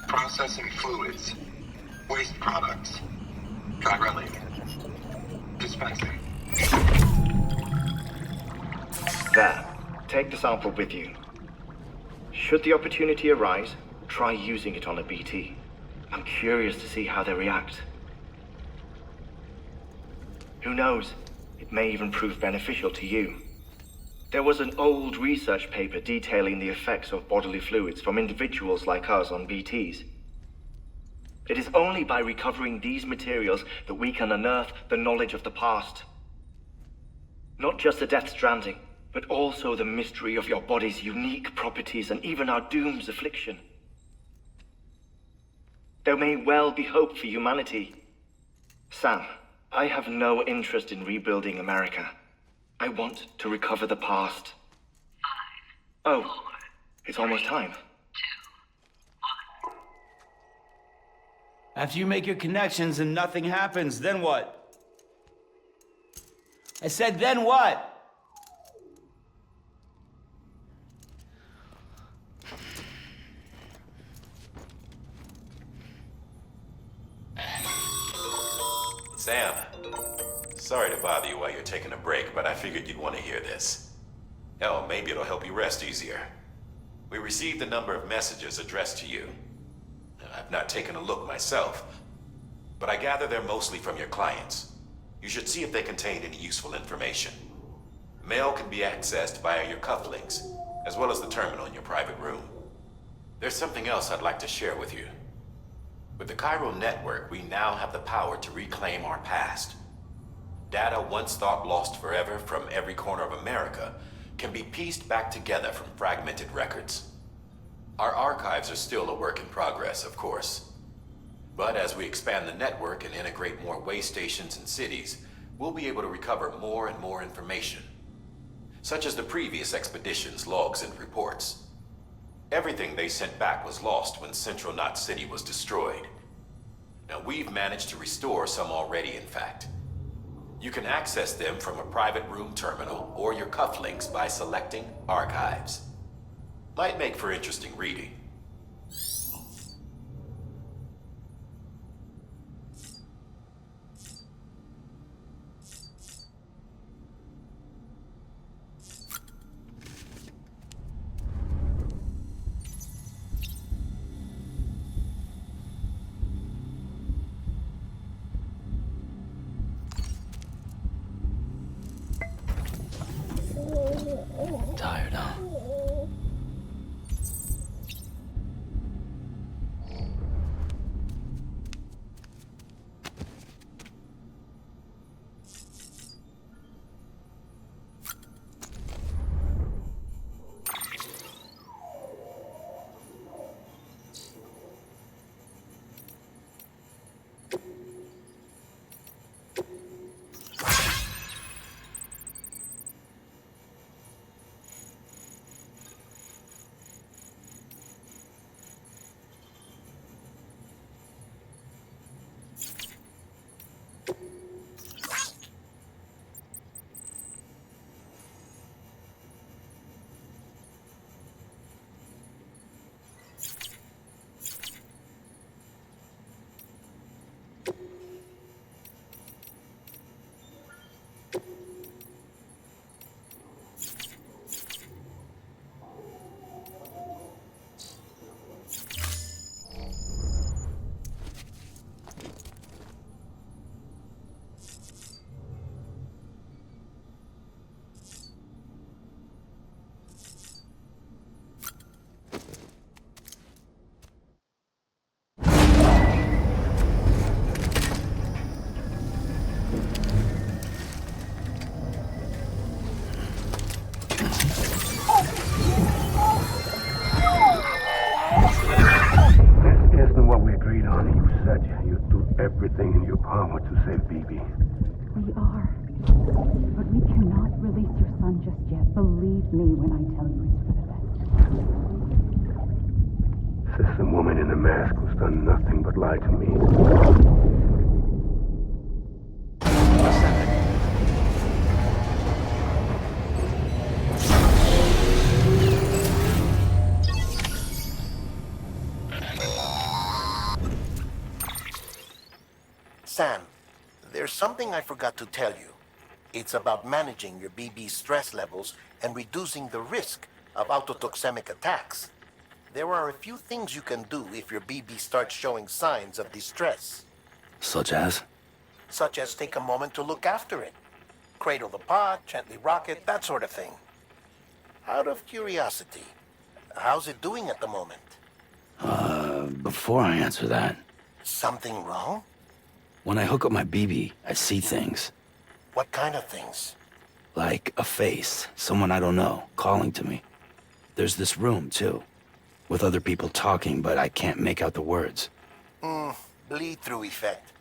Processing fluids. Waste products. Chiralium. Dispensing. There. Take the sample with you. Should the opportunity arise, try using it on a BT. I'm curious to see how they react. Who knows? It may even prove beneficial to you. There was an old research paper detailing the effects of bodily fluids from individuals like us on BTs. It is only by recovering these materials that we can unearth the knowledge of the past. Not just the Death Stranding, but also the mystery of your body's unique properties and even our doom's affliction. There may well be hope for humanity. Sam, I have no interest in rebuilding America. I want to recover the past. 5, 4, it's almost time. 2, 1. After you make your connections and nothing happens, then what? I said, then what? Sam, sorry to bother you while you're taking a break, but I figured you'd want to hear this. Hell, maybe it'll help you rest easier. We received a number of messages addressed to you. I've not taken a look myself, but I gather they're mostly from your clients. You should see if they contain any useful information. Mail can be accessed via your cufflinks, as well as the terminal in your private room. There's something else I'd like to share with you. With the Chiral network, we now have the power to reclaim our past. Data once thought lost forever from every corner of America can be pieced back together from fragmented records. Our archives are still a work in progress, of course. But as we expand the network and integrate more way stations and cities, we'll be able to recover more and more information, such as the previous expedition's logs and reports. Everything they sent back was lost when Central Knot City was destroyed. Now we've managed to restore some already, in fact. You can access them from a private room terminal or your cufflinks by selecting Archives. Might make for interesting reading. Tired, huh? Everything in your power to save BB. We are. But we cannot release your son just yet. Believe me when I tell you it's for the best. Says the woman in the mask who's done nothing but lie to me. Sam, there's something I forgot to tell you. It's about managing your BB stress levels and reducing the risk of autotoxemic attacks. There are a few things you can do if your BB starts showing signs of distress. Such as? Such as take a moment to look after it. Cradle the pod, gently rock it, that sort of thing. Out of curiosity, how's it doing at the moment? Before I answer that... Something wrong? When I hook up my BB, I see things. What kind of things? Like a face, someone I don't know, calling to me. There's this room, too, with other people talking, but I can't make out the words. Bleed-through effect.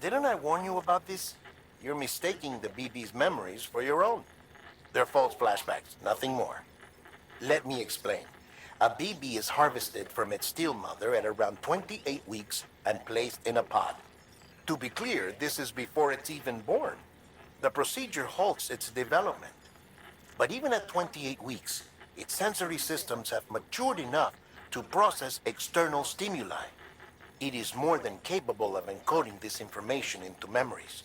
Didn't I warn you about this? You're mistaking the BB's memories for your own. They're false flashbacks, nothing more. Let me explain. A BB is harvested from its steel mother at around 28 weeks and placed in a pod. To be clear, this is before it's even born. The procedure halts its development. But even at 28 weeks, its sensory systems have matured enough to process external stimuli. It is more than capable of encoding this information into memories,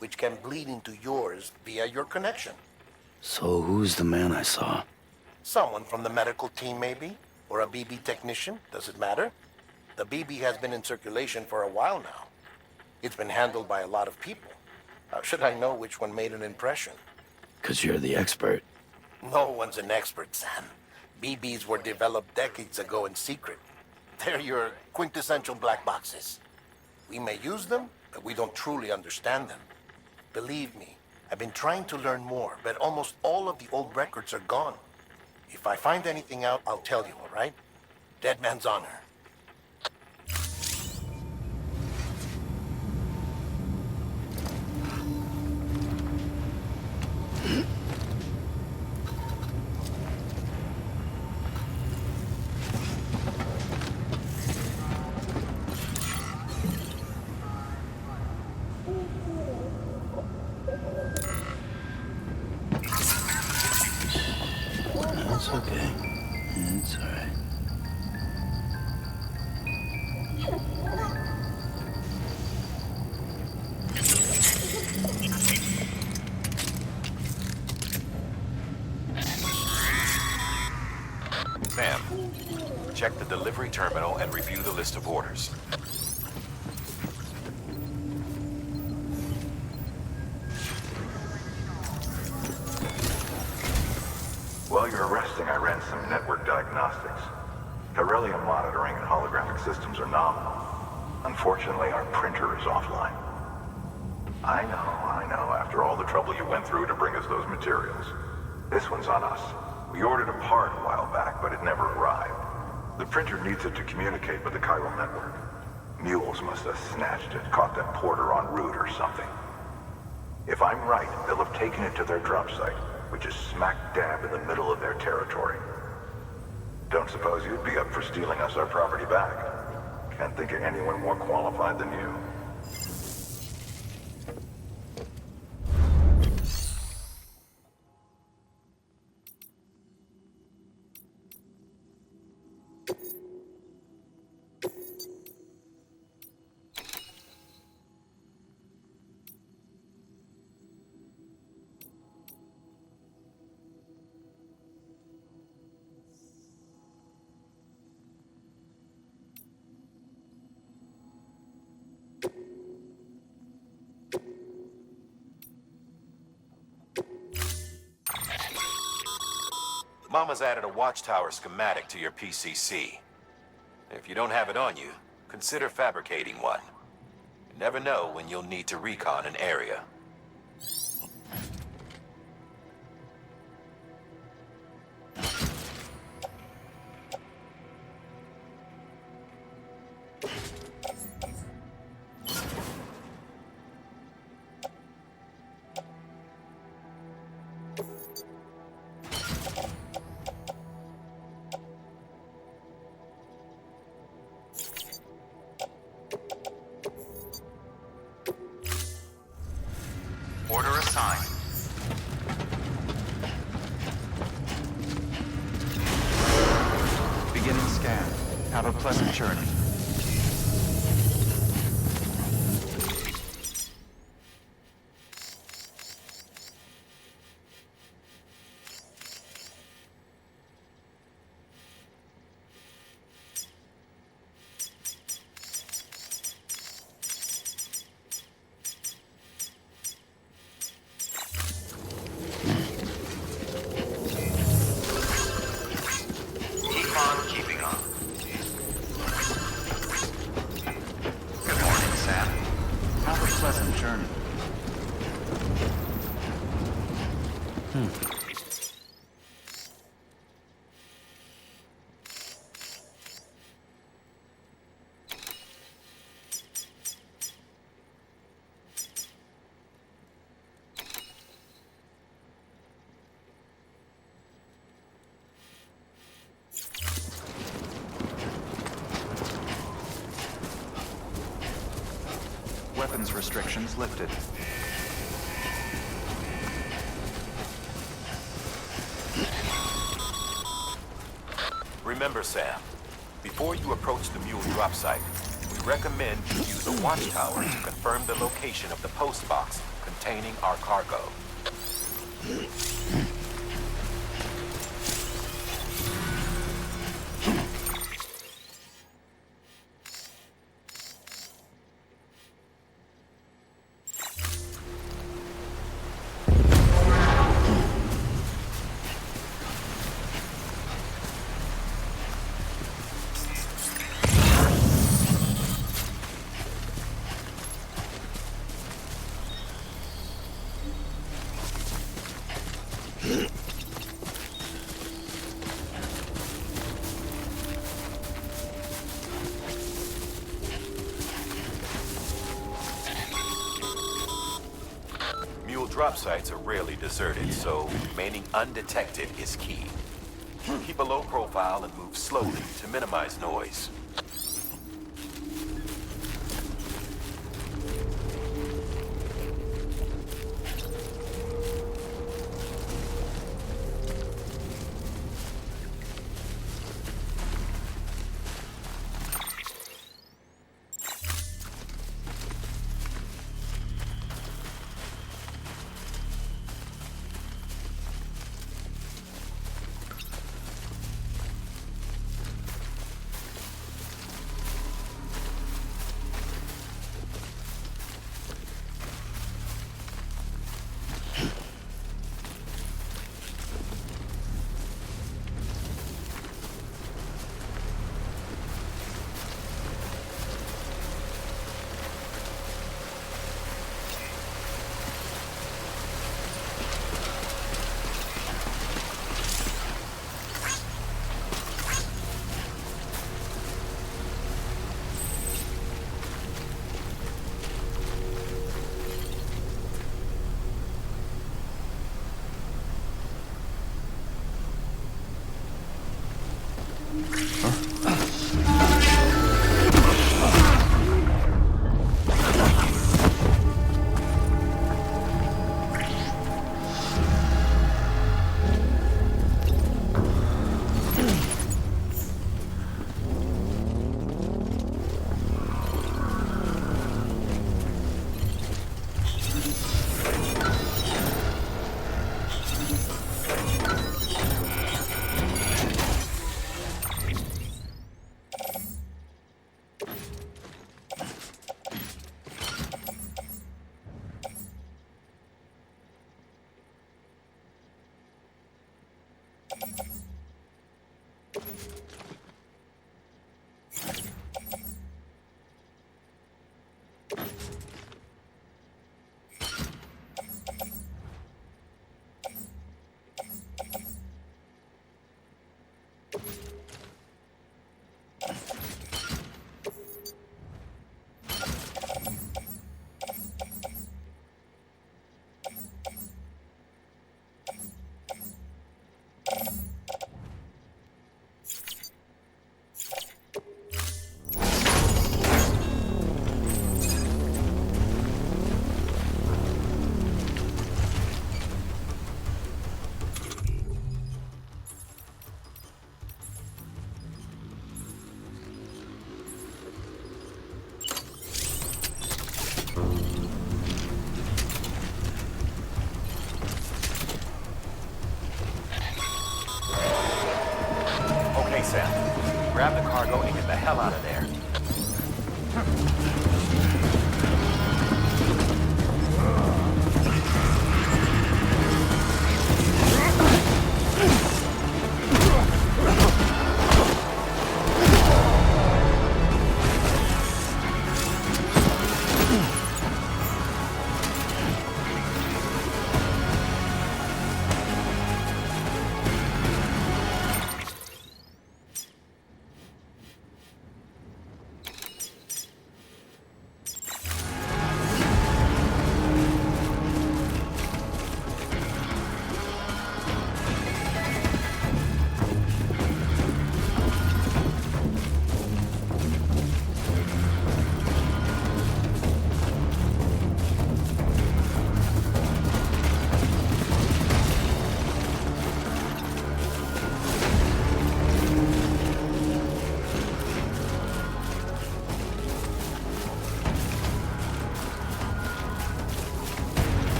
which can bleed into yours via your connection. So who's the man I saw? Someone from the medical team, maybe? Or a BB technician? Does it matter? The BB has been in circulation for a while now. It's been handled by a lot of people. How should I know which one made an impression? 'Cause you're the expert. No one's an expert, Sam. BBs were developed decades ago in secret. They're your quintessential black boxes. We may use them, but we don't truly understand them. Believe me, I've been trying to learn more, but almost all of the old records are gone. If I find anything out, I'll tell you, all right? Dead man's honor. It's okay. It's all right. Sam, check the delivery terminal and review the list of orders. While you're resting, I ran some network diagnostics. Chiralium monitoring and holographic systems are nominal. Unfortunately, our printer is offline. I know, after all the trouble you went through to bring us those materials. This one's on us. We ordered a part a while back, but it never arrived. The printer needs it to communicate with the chiral network. Mules must have snatched it, caught that porter en route or something. If I'm right, they'll have taken it to their drop site, which is smack dab in the middle of their territory. Don't suppose you'd be up for stealing us our property back? Can't think of anyone more qualified than you. Mama's added a watchtower schematic to your PCC. If you don't have it on you, consider fabricating one. You never know when you'll need to recon an area. Order assigned. Beginning scan. Have a pleasant journey. Keeping on. Good morning, Sam. Have a pleasant journey. Weapons restrictions lifted. Remember, Sam, before you approach the MULE drop site, we recommend you use a watchtower to confirm the location of the postbox containing our cargo. Illegal drop sites are rarely deserted, so remaining undetected is key. Keep a low profile and move slowly to minimize noise. Grab the cargo and get the hell out of there.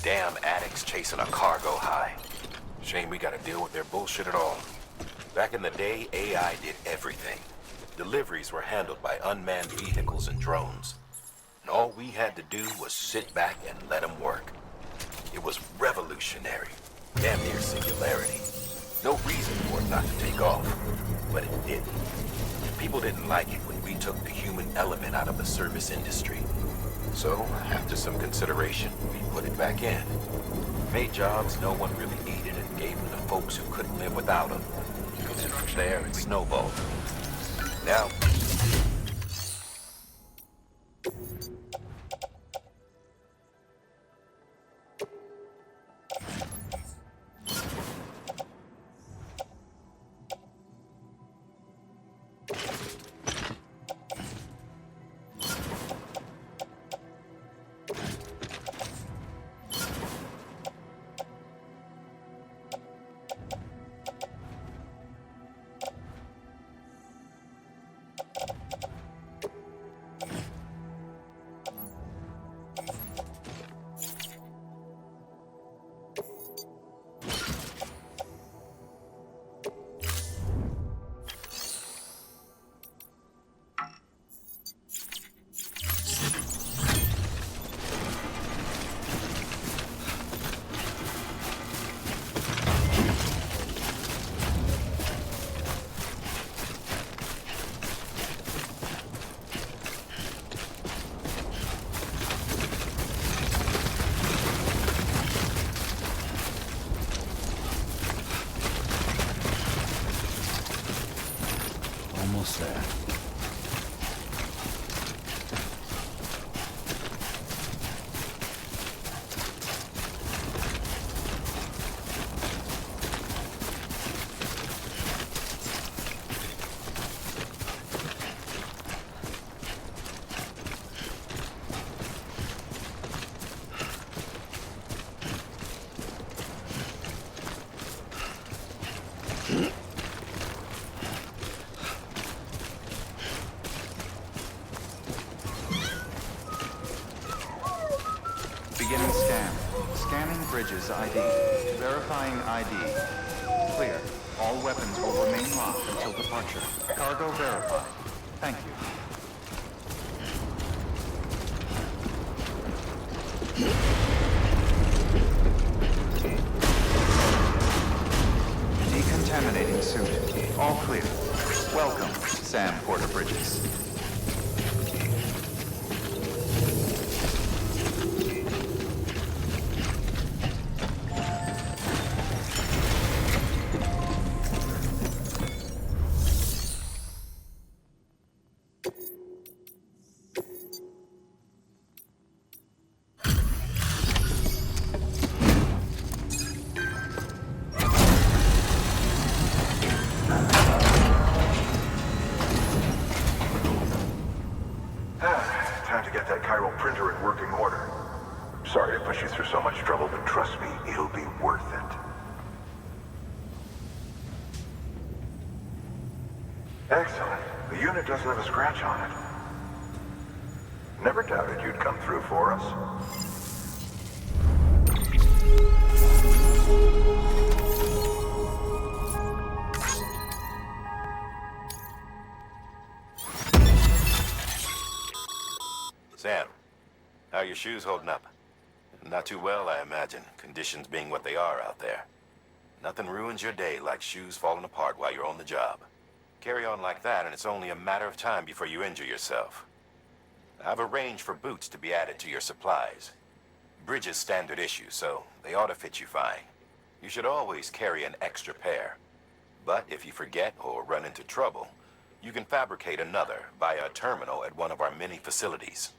Damn addicts chasing a cargo high. Shame we gotta deal with their bullshit at all. Back in the day, AI did everything. Deliveries were handled by unmanned vehicles and drones. And all we had to do was sit back and let them work. It was revolutionary. Damn near singularity. No reason for it not to take off. But it didn't. People didn't like it when we took the human element out of the service industry. So, after some consideration, we put it back in. Made jobs no one really needed and gave them to folks who couldn't live without them. And from there, it snowballed. Now, Almost there. Beginning scan. Scanning bridges ID. Verifying ID. Clear. All weapons will remain locked until departure. Cargo verified. Thank you. Decontaminating suit. All clear. Welcome, Sam Porter Bridges. Time to get that Chiral Printer in working order. Sorry to push you through so much trouble, but trust me, it'll be worth it. Excellent. The unit doesn't have a scratch on it. Never doubted you'd come through for us. Sam, how are your shoes holding up? Not too well, I imagine, conditions being what they are out there. Nothing ruins your day like shoes falling apart while you're on the job. Carry on like that, and it's only a matter of time before you injure yourself. I've arranged for boots to be added to your supplies. Bridges standard issue, so they ought to fit you fine. You should always carry an extra pair. But if you forget or run into trouble, you can fabricate another via a terminal at one of our many facilities.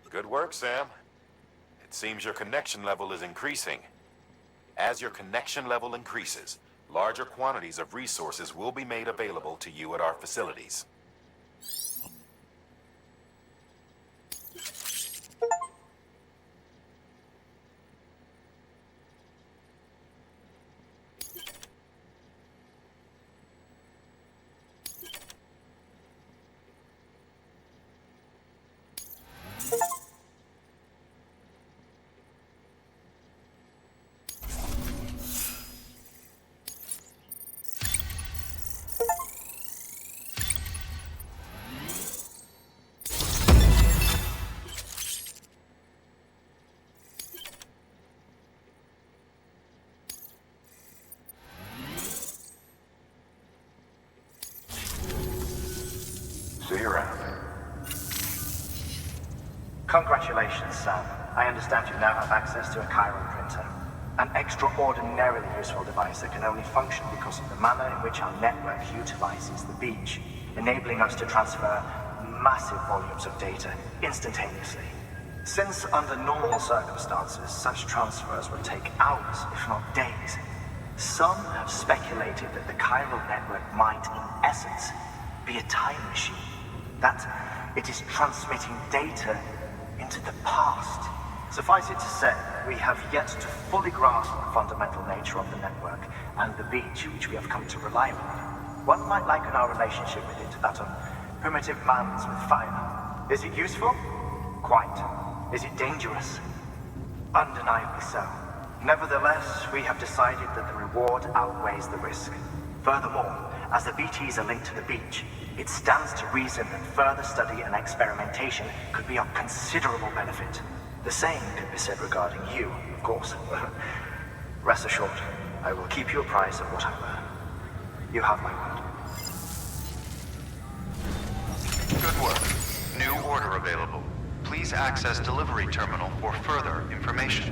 Good work, Sam. It seems your connection level is increasing. As your connection level increases, larger quantities of resources will be made available to you at our facilities. Congratulations, Sam. I understand you now have access to a Chiral Printer. An extraordinarily useful device that can only function because of the manner in which our network utilizes the beach, enabling us to transfer massive volumes of data instantaneously. Since under normal circumstances, such transfers would take hours, if not days, some have speculated that the chiral network might, in essence, be a time machine. That it is transmitting data into the past. Suffice it to say, we have yet to fully grasp the fundamental nature of the network and the beach which we have come to rely on. One might liken our relationship with it to that of primitive mans with fire. Is it useful? Quite. Is it dangerous? Undeniably so. Nevertheless, we have decided that the reward outweighs the risk. Furthermore, as the BTs are linked to the beach, it stands to reason that further study and experimentation could be of considerable benefit. The same could be said regarding you, of course. Rest assured, I will keep you apprised of what I learn. You have my word. Good work. New order available. Please access delivery terminal for further information.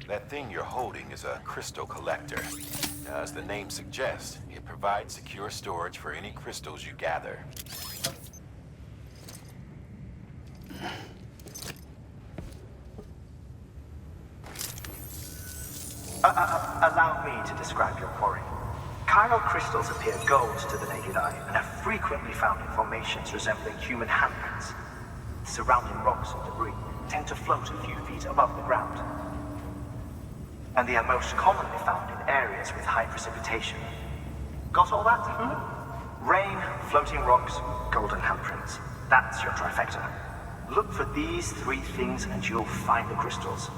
That thing you're holding is a crystal collector. As the name suggests, it provides secure storage for any crystals you gather. Allow me to describe your quarry. Chiral crystals appear gold to the naked eye and are frequently found in formations resembling human handprints. Surrounding rocks and debris tend to float a few feet above the ground. And they are most commonly found in areas with high precipitation. Got all that? Rain, floating rocks, golden handprints. That's your trifecta. Look for these three things and you'll find the crystals.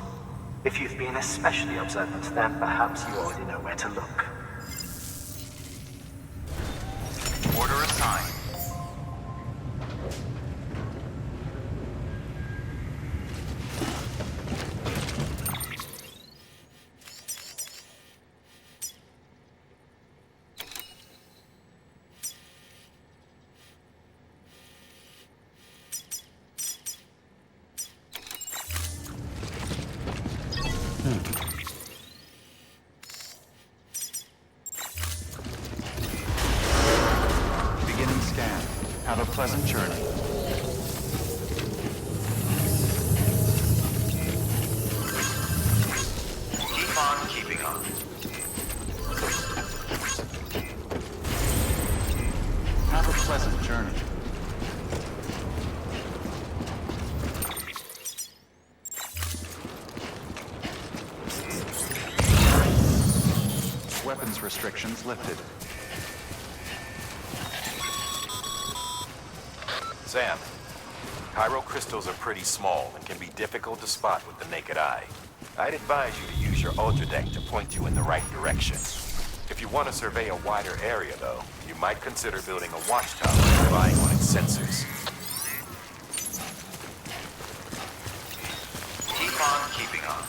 If you've been especially observant, then perhaps you already know where to look. Order assigned. Beginning scan. Have a pleasant journey. Keep on keeping on. journey. Weapons restrictions lifted. Sam, Chiral Crystals are pretty small and can be difficult to spot with the naked eye. I'd advise you to use your ultra deck to point you in the right direction. If you want to survey a wider area, though, you might consider building a watchtower and relying on its sensors. Keep on keeping on.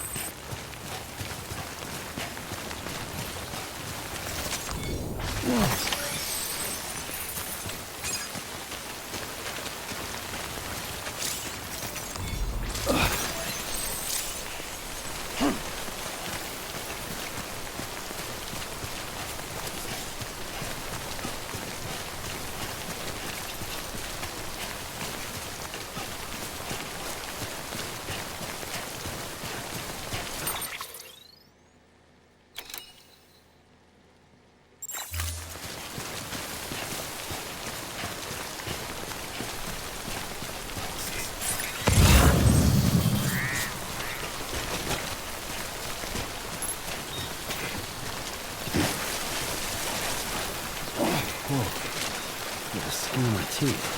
The skin of my teeth.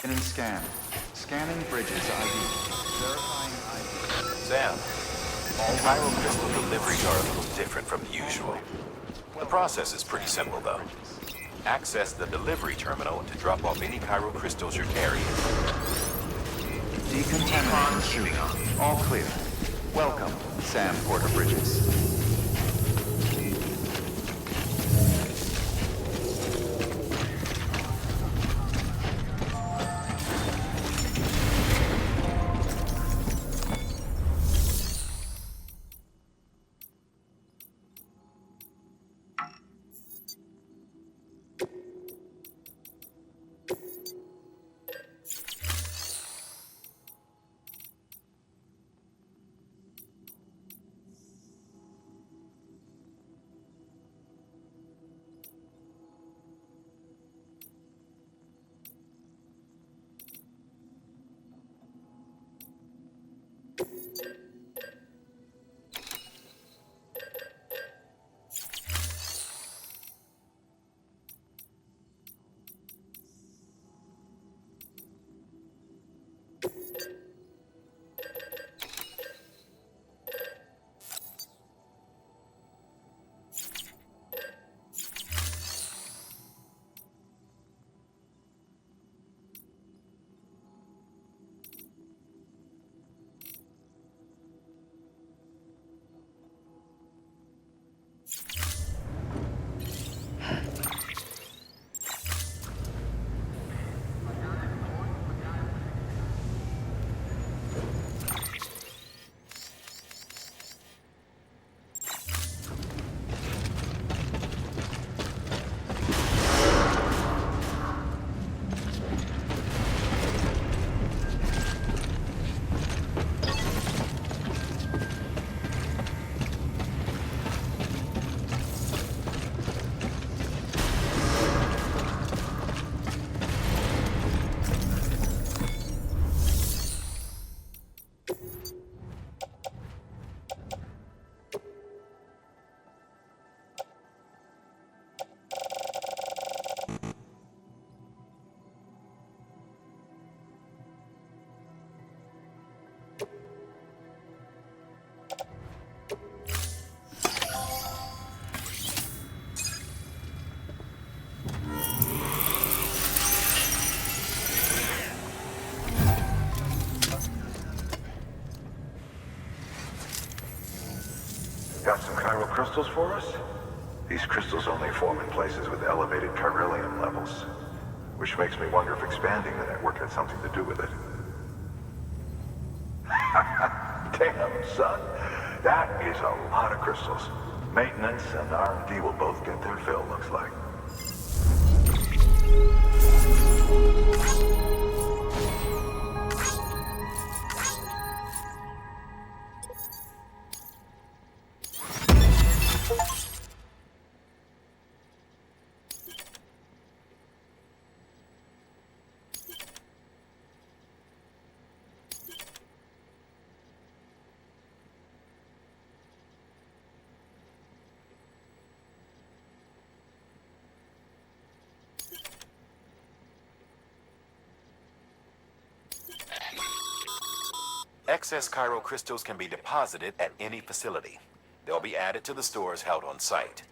Beginning scan. Scanning bridges ID. Verifying ID. Sam, all Chiral Crystal deliveries are a little different from the usual. The process is pretty simple, though. Access the delivery terminal to drop off any Chiral Crystals you're carrying. Decontaminating chute. All clear. Welcome, Sam Porter Bridges. Got some chiral crystals for us? These crystals only form in places with elevated chiralium levels, which makes me wonder if expanding the network had something to do with it. Damn, son. That is a lot of crystals. Maintenance and R&D will both get their fill, looks like. Excess chiral crystals can be deposited at any facility. They'll be added to the stores held on site.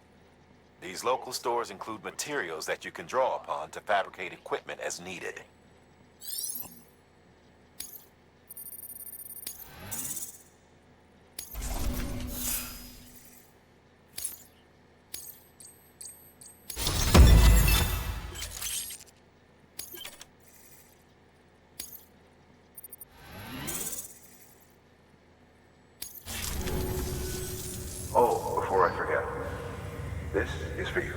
These local stores include materials that you can draw upon to fabricate equipment as needed. Oh, before I forget, this is for you.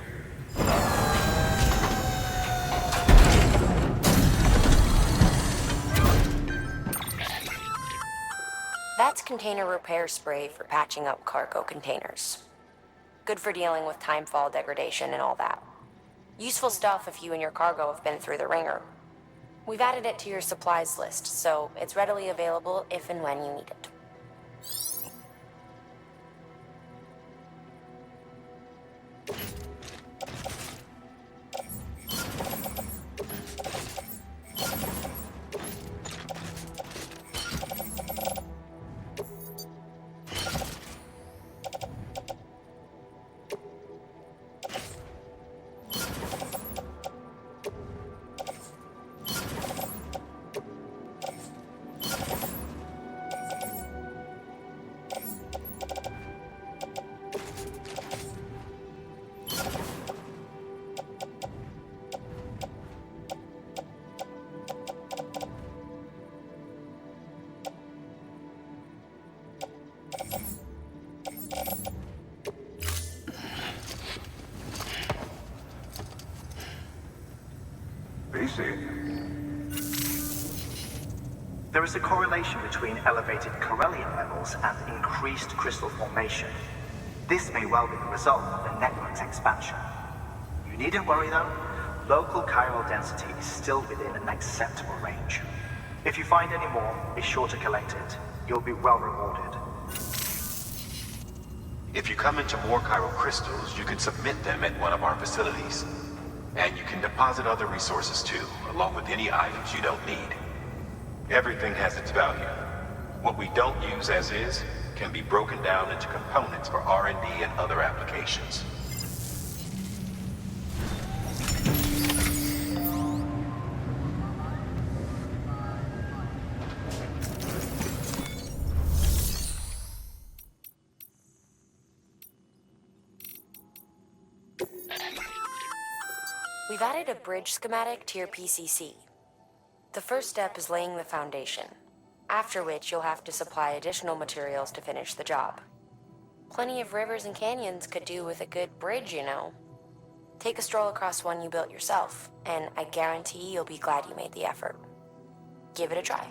That's container repair spray for patching up cargo containers. Good for dealing with timefall degradation and all that. Useful stuff if you and your cargo have been through the ringer. We've added it to your supplies list, so it's readily available if and when you need it. There is a correlation between elevated chiralium levels and increased crystal formation. This may well be the result of the network's expansion. You needn't worry though, local chiral density is still within an acceptable range. If you find any more, be sure to collect it. You'll be well rewarded. If you come into more Chiral Crystals, you can submit them at one of our facilities. And you can deposit other resources too, along with any items you don't need. Everything has its value. What we don't use as is can be broken down into components for R&D and other applications. We've added a bridge schematic to your PCC. The first step is laying the foundation, after which you'll have to supply additional materials to finish the job. Plenty of rivers and canyons could do with a good bridge, you know. Take a stroll across one you built yourself, and I guarantee you'll be glad you made the effort. Give it a try.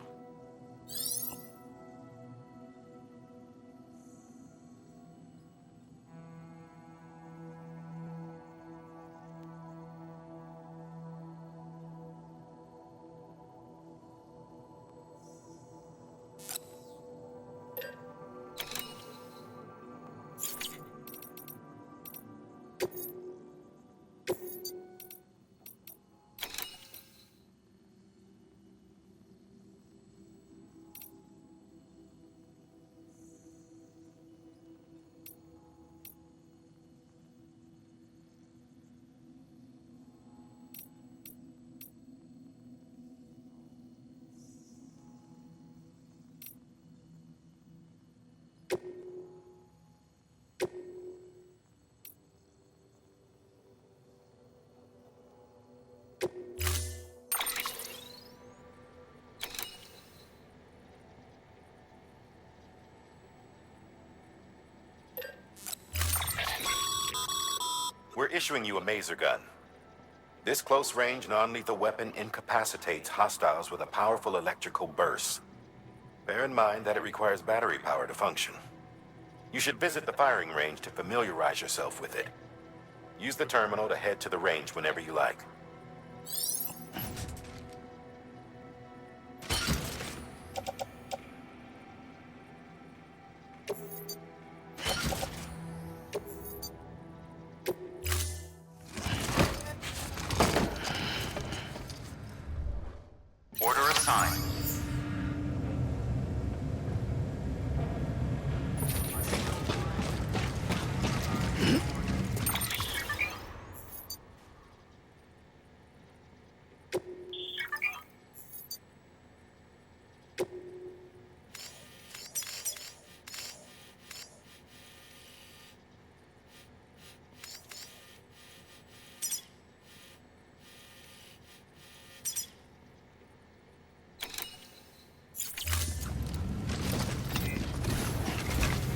We're issuing you a maser gun. This close-range, non-lethal weapon incapacitates hostiles with a powerful electrical burst. Bear in mind that it requires battery power to function. You should visit the firing range to familiarize yourself with it. Use the terminal to head to the range whenever you like. Order assigned.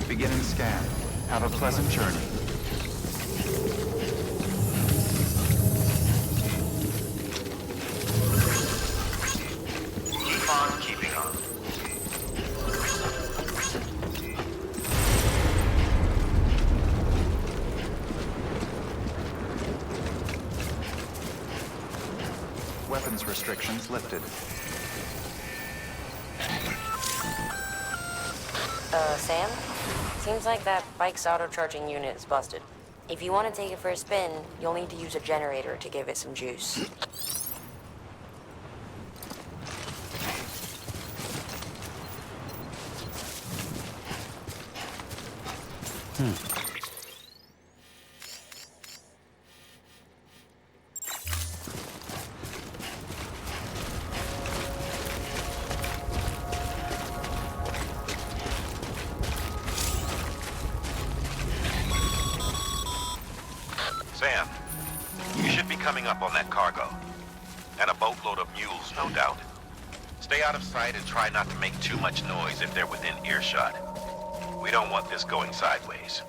Beginning scan. Have a pleasant journey. Keep on keeping on. Weapons restrictions lifted. Sam? Seems like that bike's auto-charging unit is busted. If you want to take it for a spin, you'll need to use a generator to give it some juice. Sam, you should be coming up on that cargo. And a boatload of mules, no doubt. Stay out of sight and try not to make too much noise if they're within earshot. We don't want this going sideways.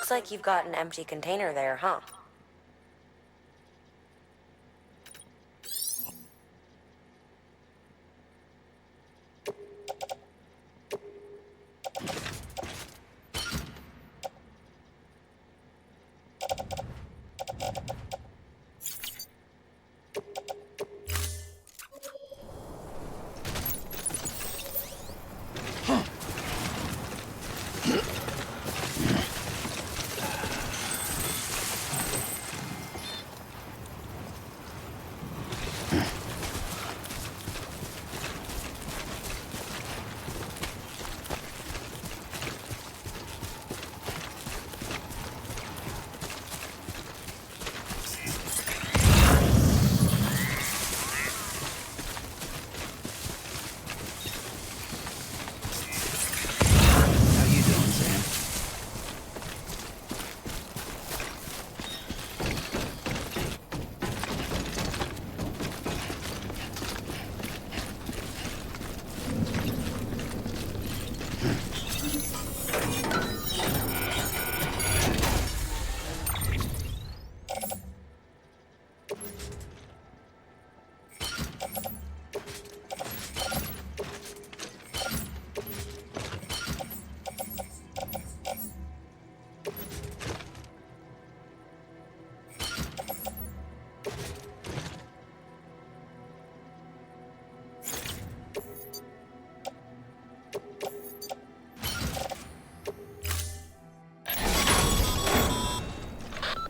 Looks like you've got an empty container there, huh?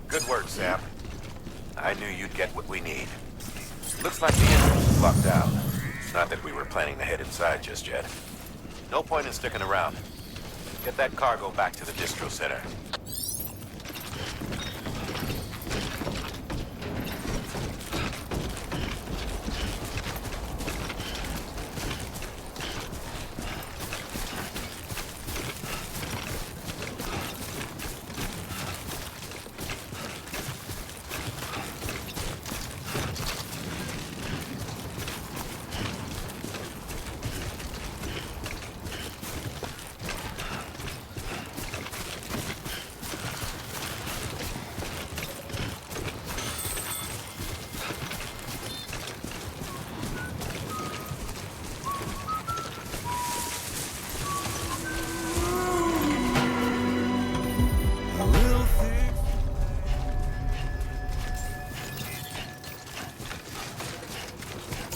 Good work, Sam. I knew you'd get what we need. Looks like the entrance is locked out. Not that we were planning to head inside just yet. No point in sticking around. Get that cargo back to the distro center.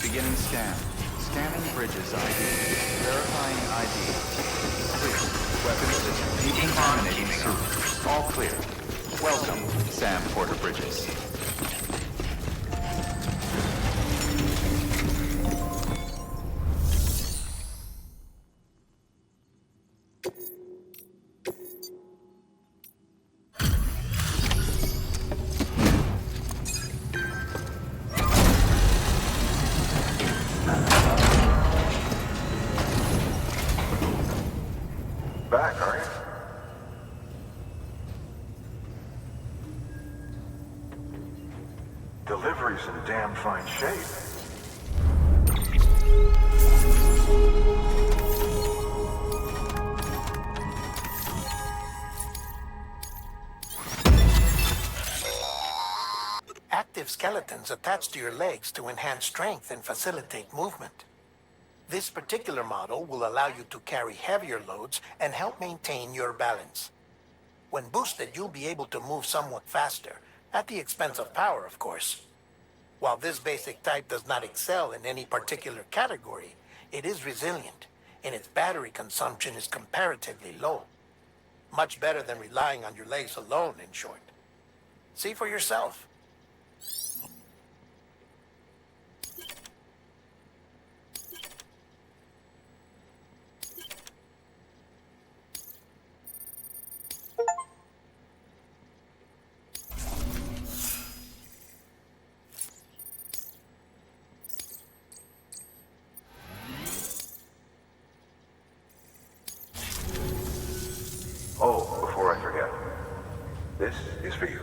Beginning scan. Scanning bridges ID. Verifying ID. Clear. Weapon system decontaminating suit. All clear. Welcome, Sam Porter Bridges. Back, are you? Delivery's in damn fine shape. Active skeletons attached to your legs to enhance strength and facilitate movement. This particular model will allow you to carry heavier loads and help maintain your balance. When boosted, you'll be able to move somewhat faster, at the expense of power, of course. While this basic type does not excel in any particular category, it is resilient, and its battery consumption is comparatively low. Much better than relying on your legs alone, in short. See for yourself. Oh, before I forget, this is for you.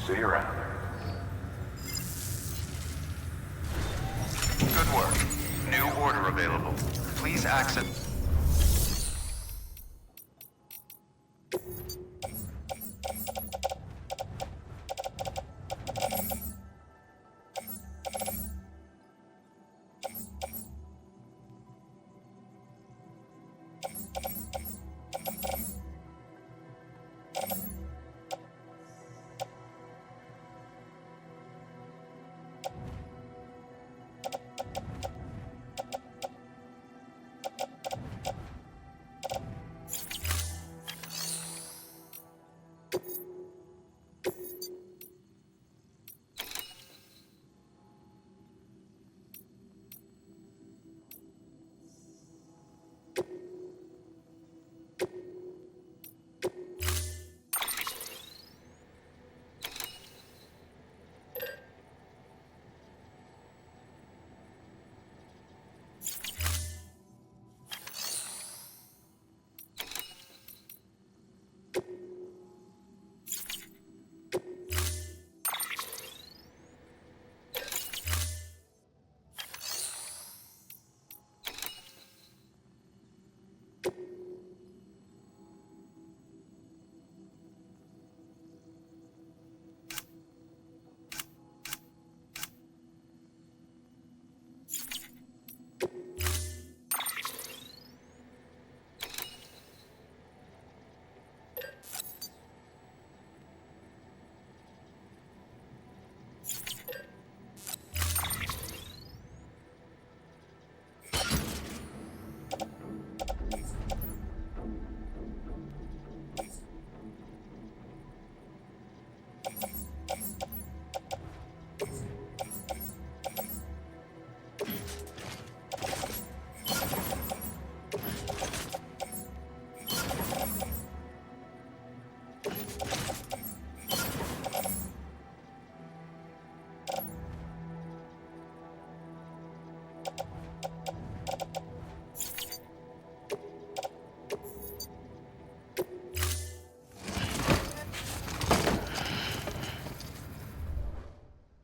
See you around. Good work. New order available. Please access...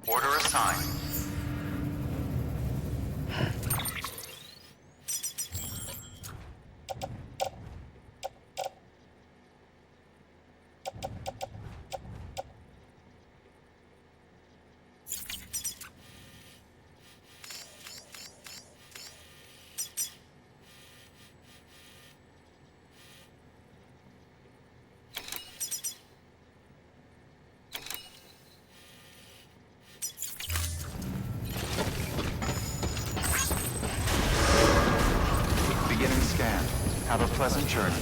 Order assigned. Have a pleasant journey.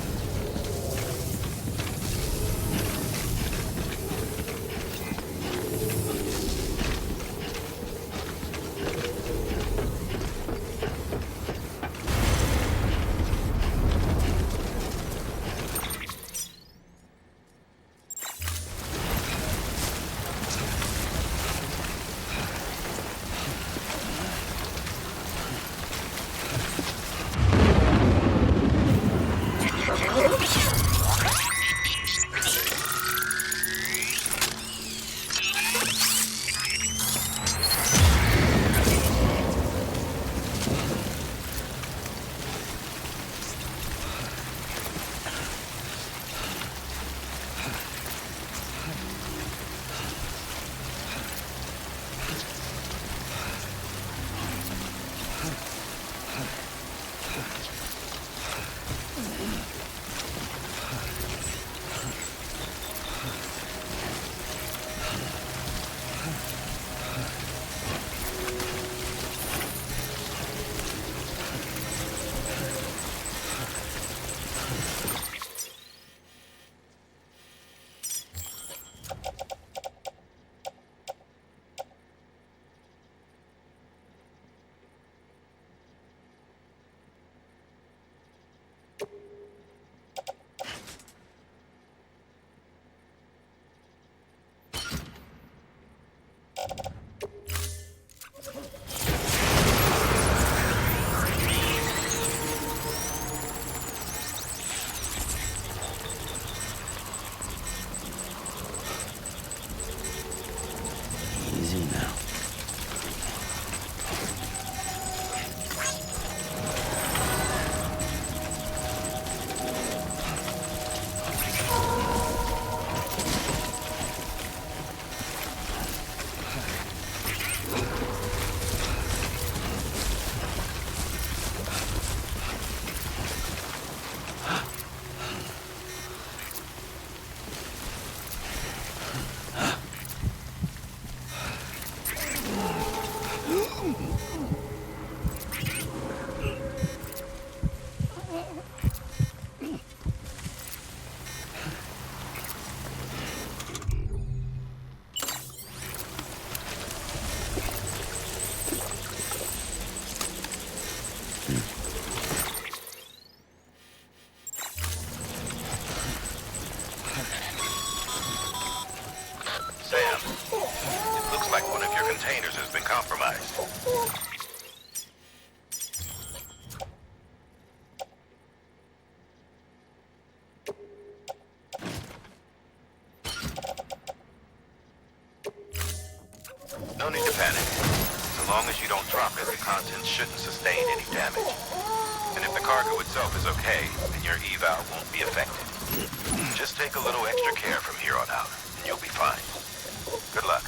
Sam, it looks like one of your containers has been compromised. No need to panic. So long as you don't drop it, the contents shouldn't sustain any damage. And if the cargo itself is okay, then your eval won't be affected. Just take a little extra care from here on out, and you'll be fine. Good luck.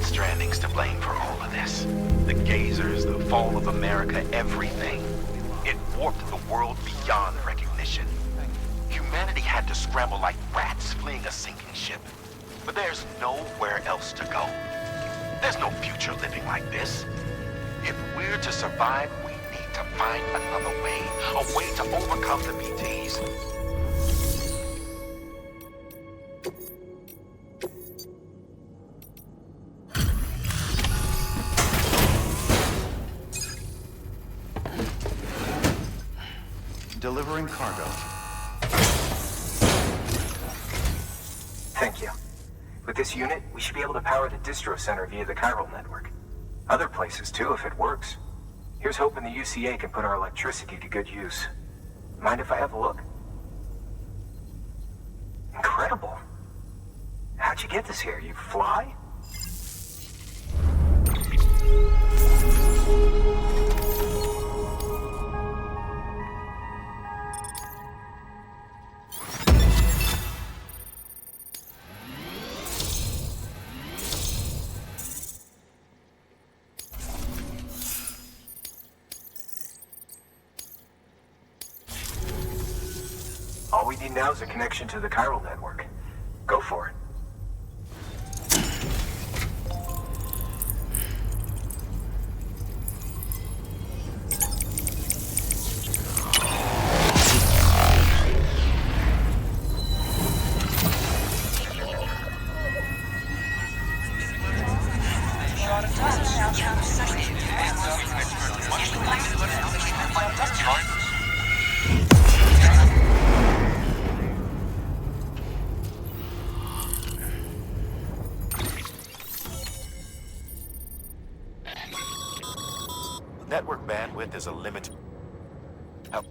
Stranding's to blame for all of this. The gazers, the fall of America, everything. It warped the world beyond recognition. Humanity had to scramble like rats fleeing a sinking ship. But there's nowhere else to go. There's no future living like this. If we're to survive, we need to find another way. A way to overcome the BTs. Delivering cargo. Thank you. With this unit, we should be able to power the distro center via the Chiral network. Other places too, if it works. Here's hoping the UCA can put our electricity to good use. Mind if I have a look? Incredible. How'd you get this here? You fly? All we need now is a connection to the Chiral network. Go for it. with is a limit. How?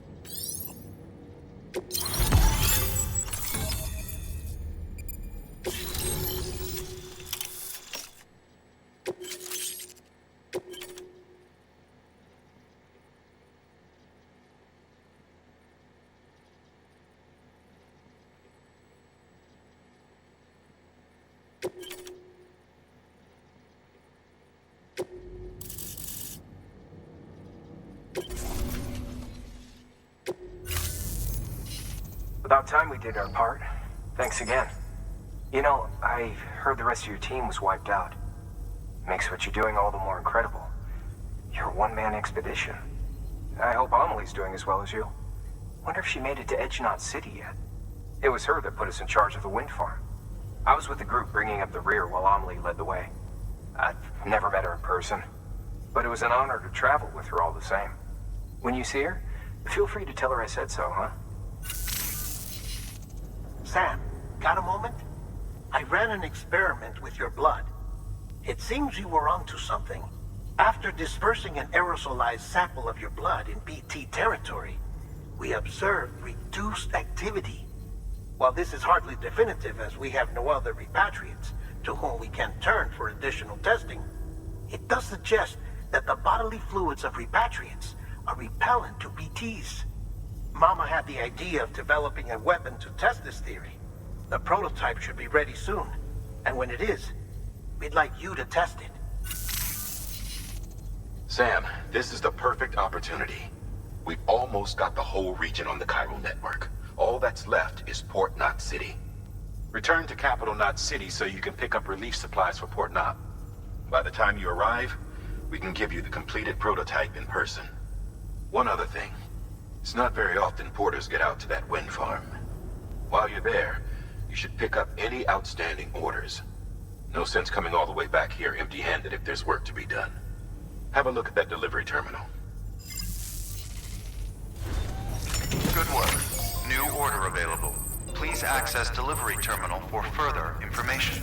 About time we did our part. Thanks again. You know, I heard the rest of your team was wiped out. Makes what you're doing all the more incredible. You're a one-man expedition. I hope Amelie's doing as well as you. Wonder if she made it to Edgenot City yet. It was her that put us in charge of the wind farm. I was with the group bringing up the rear while Amelie led the way. I've never met her in person, but it was an honor to travel with her all the same. When you see her, feel free to tell her I said so, huh? Sam, got a moment? I ran an experiment with your blood. It seems you were onto something. After dispersing an aerosolized sample of your blood in BT territory, we observed reduced activity. While this is hardly definitive as we have no other repatriates to whom we can turn for additional testing, it does suggest that the bodily fluids of repatriates are repellent to BTs. Mama had the idea of developing a weapon to test this theory. The prototype should be ready soon, and when it is, we'd like you to test it. Sam, this is the perfect opportunity. We've almost got the whole region on the Chiral network. All that's left is Port Knot City. Return to Capital Knot City so you can pick up relief supplies for Port Knot. By the time you arrive, we can give you the completed prototype in person. One other thing. It's not very often porters get out to that wind farm. While you're there, you should pick up any outstanding orders. No sense coming all the way back here empty-handed if there's work to be done. Have a look at that delivery terminal. Good work. New order available. Please access delivery terminal for further information.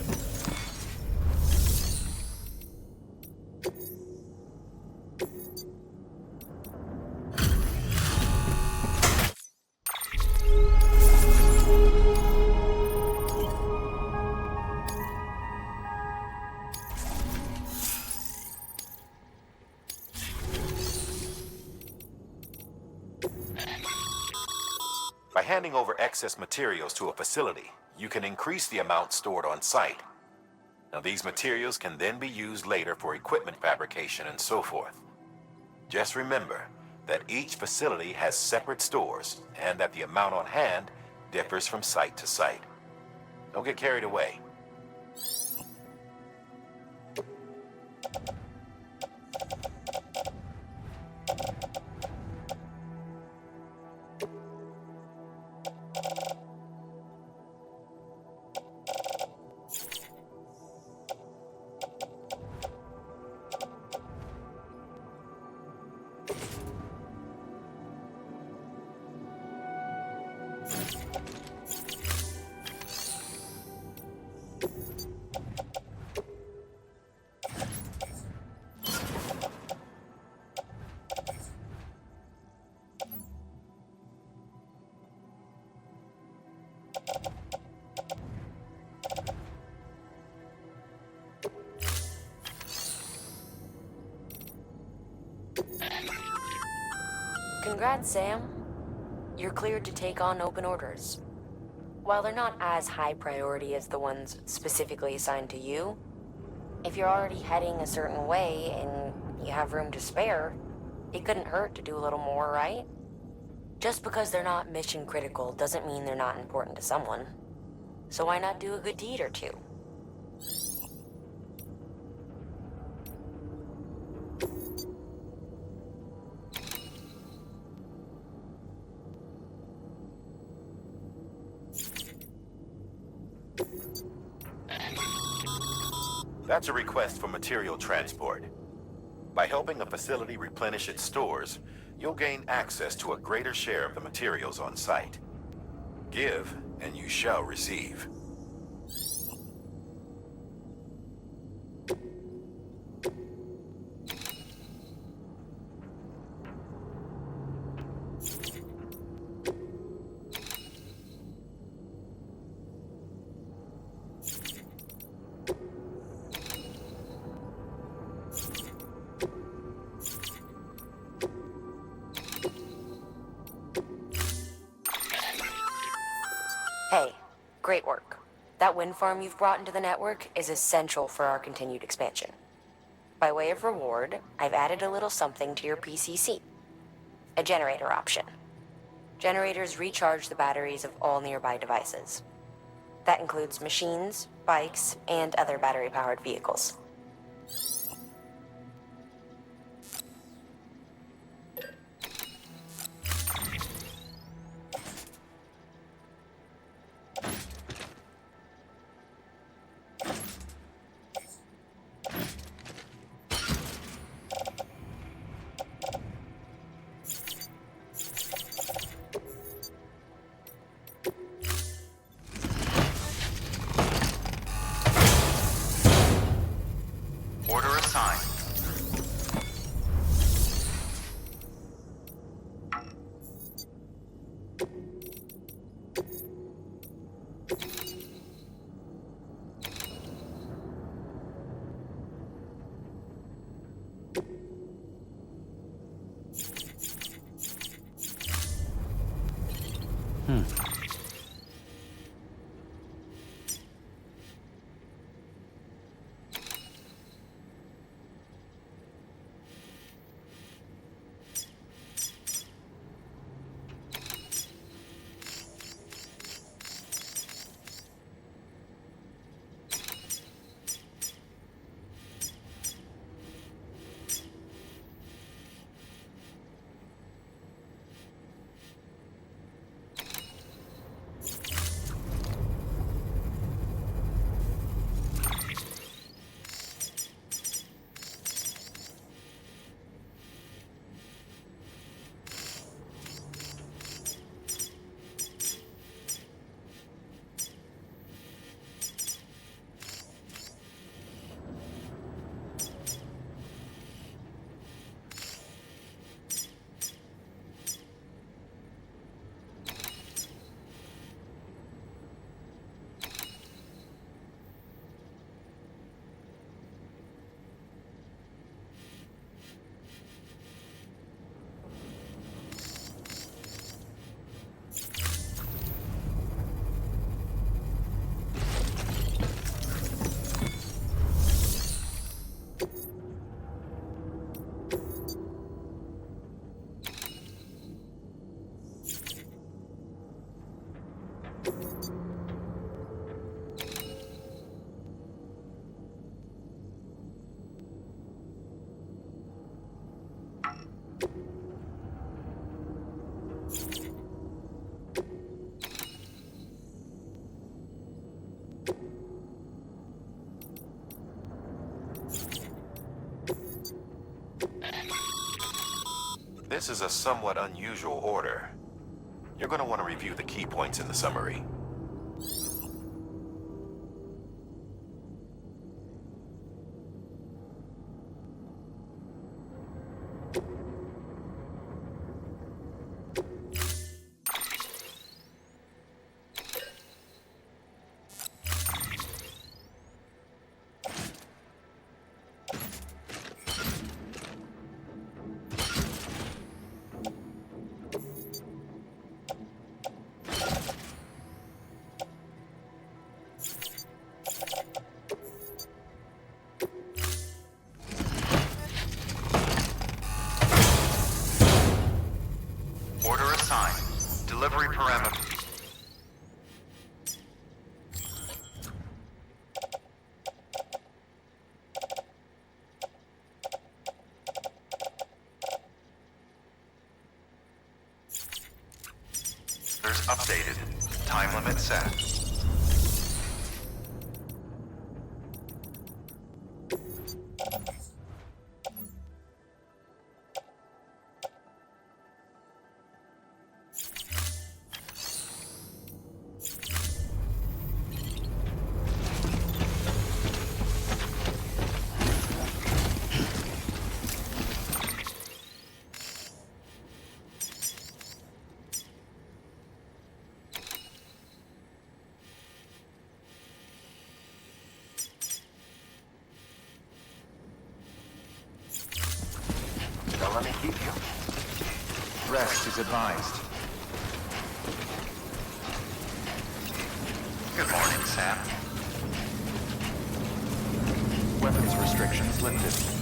By handing over excess materials to a facility, you can increase the amount stored on site. Now, these materials can then be used later for equipment fabrication and so forth. Just remember that each facility has separate stores and that the amount on hand differs from site to site. Don't get carried away. Congrats, Sam. You're cleared to take on open orders. While they're not as high priority as the ones specifically assigned to you, if you're already heading a certain way and you have room to spare, it couldn't hurt to do a little more, right? Just because they're not mission critical doesn't mean they're not important to someone. So why not do a good deed or two? That's a request for material transport. By helping a facility replenish its stores, you'll gain access to a greater share of the materials on site. Give, and you shall receive. Hey, great work. That wind farm you've brought into the network is essential for our continued expansion. By way of reward, I've added a little something to your PCC. A generator option. Generators recharge the batteries of all nearby devices. That includes machines, bikes, and other battery-powered vehicles. Order assigned. This is a somewhat unusual order. You're going to want to review the key points in the summary. Order assigned. Delivery parameter. There's updated. Time limit set. Don't let me keep you. Rest is advised. Good morning, Sam. Weapons restrictions lifted.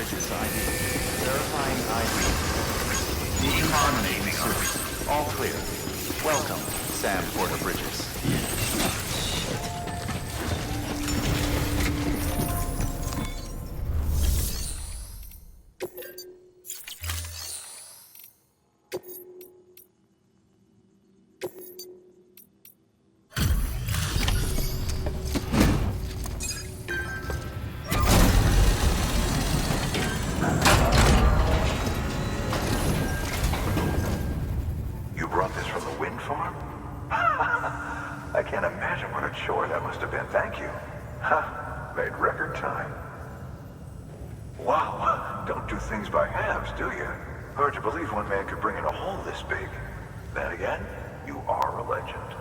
Bridges ID. Verifying ID. Decontaminating sewers. All clear. Welcome, Sam Porter Bridges. You brought this from the wind farm? I can't imagine what a chore that must have been. Thank you. Ha! Made record time. Wow, don't do things by halves, do you? Hard to believe one man could bring in a hole this big. Then again, you are a legend.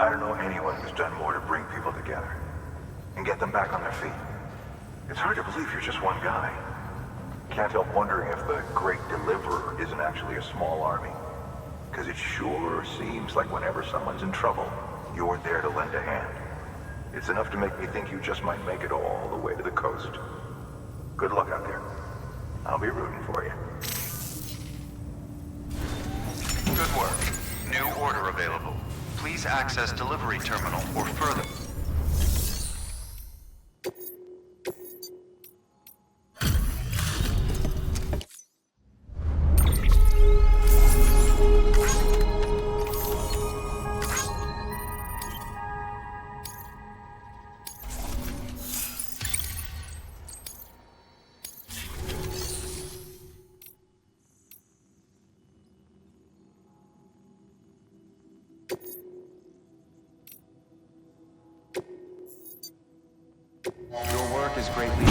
I don't know anyone who's done more to bring people together and get them back on their feet. It's hard to believe you're just one guy. Can't help wondering if the Great Deliverer isn't actually a small army. Because it sure seems like whenever someone's in trouble, you're there to lend a hand. It's enough to make me think you just might make it all the way to the coast. Good luck out there. I'll be rooting for you. Good work. New order available. Please access delivery terminal or further. Your work is greatly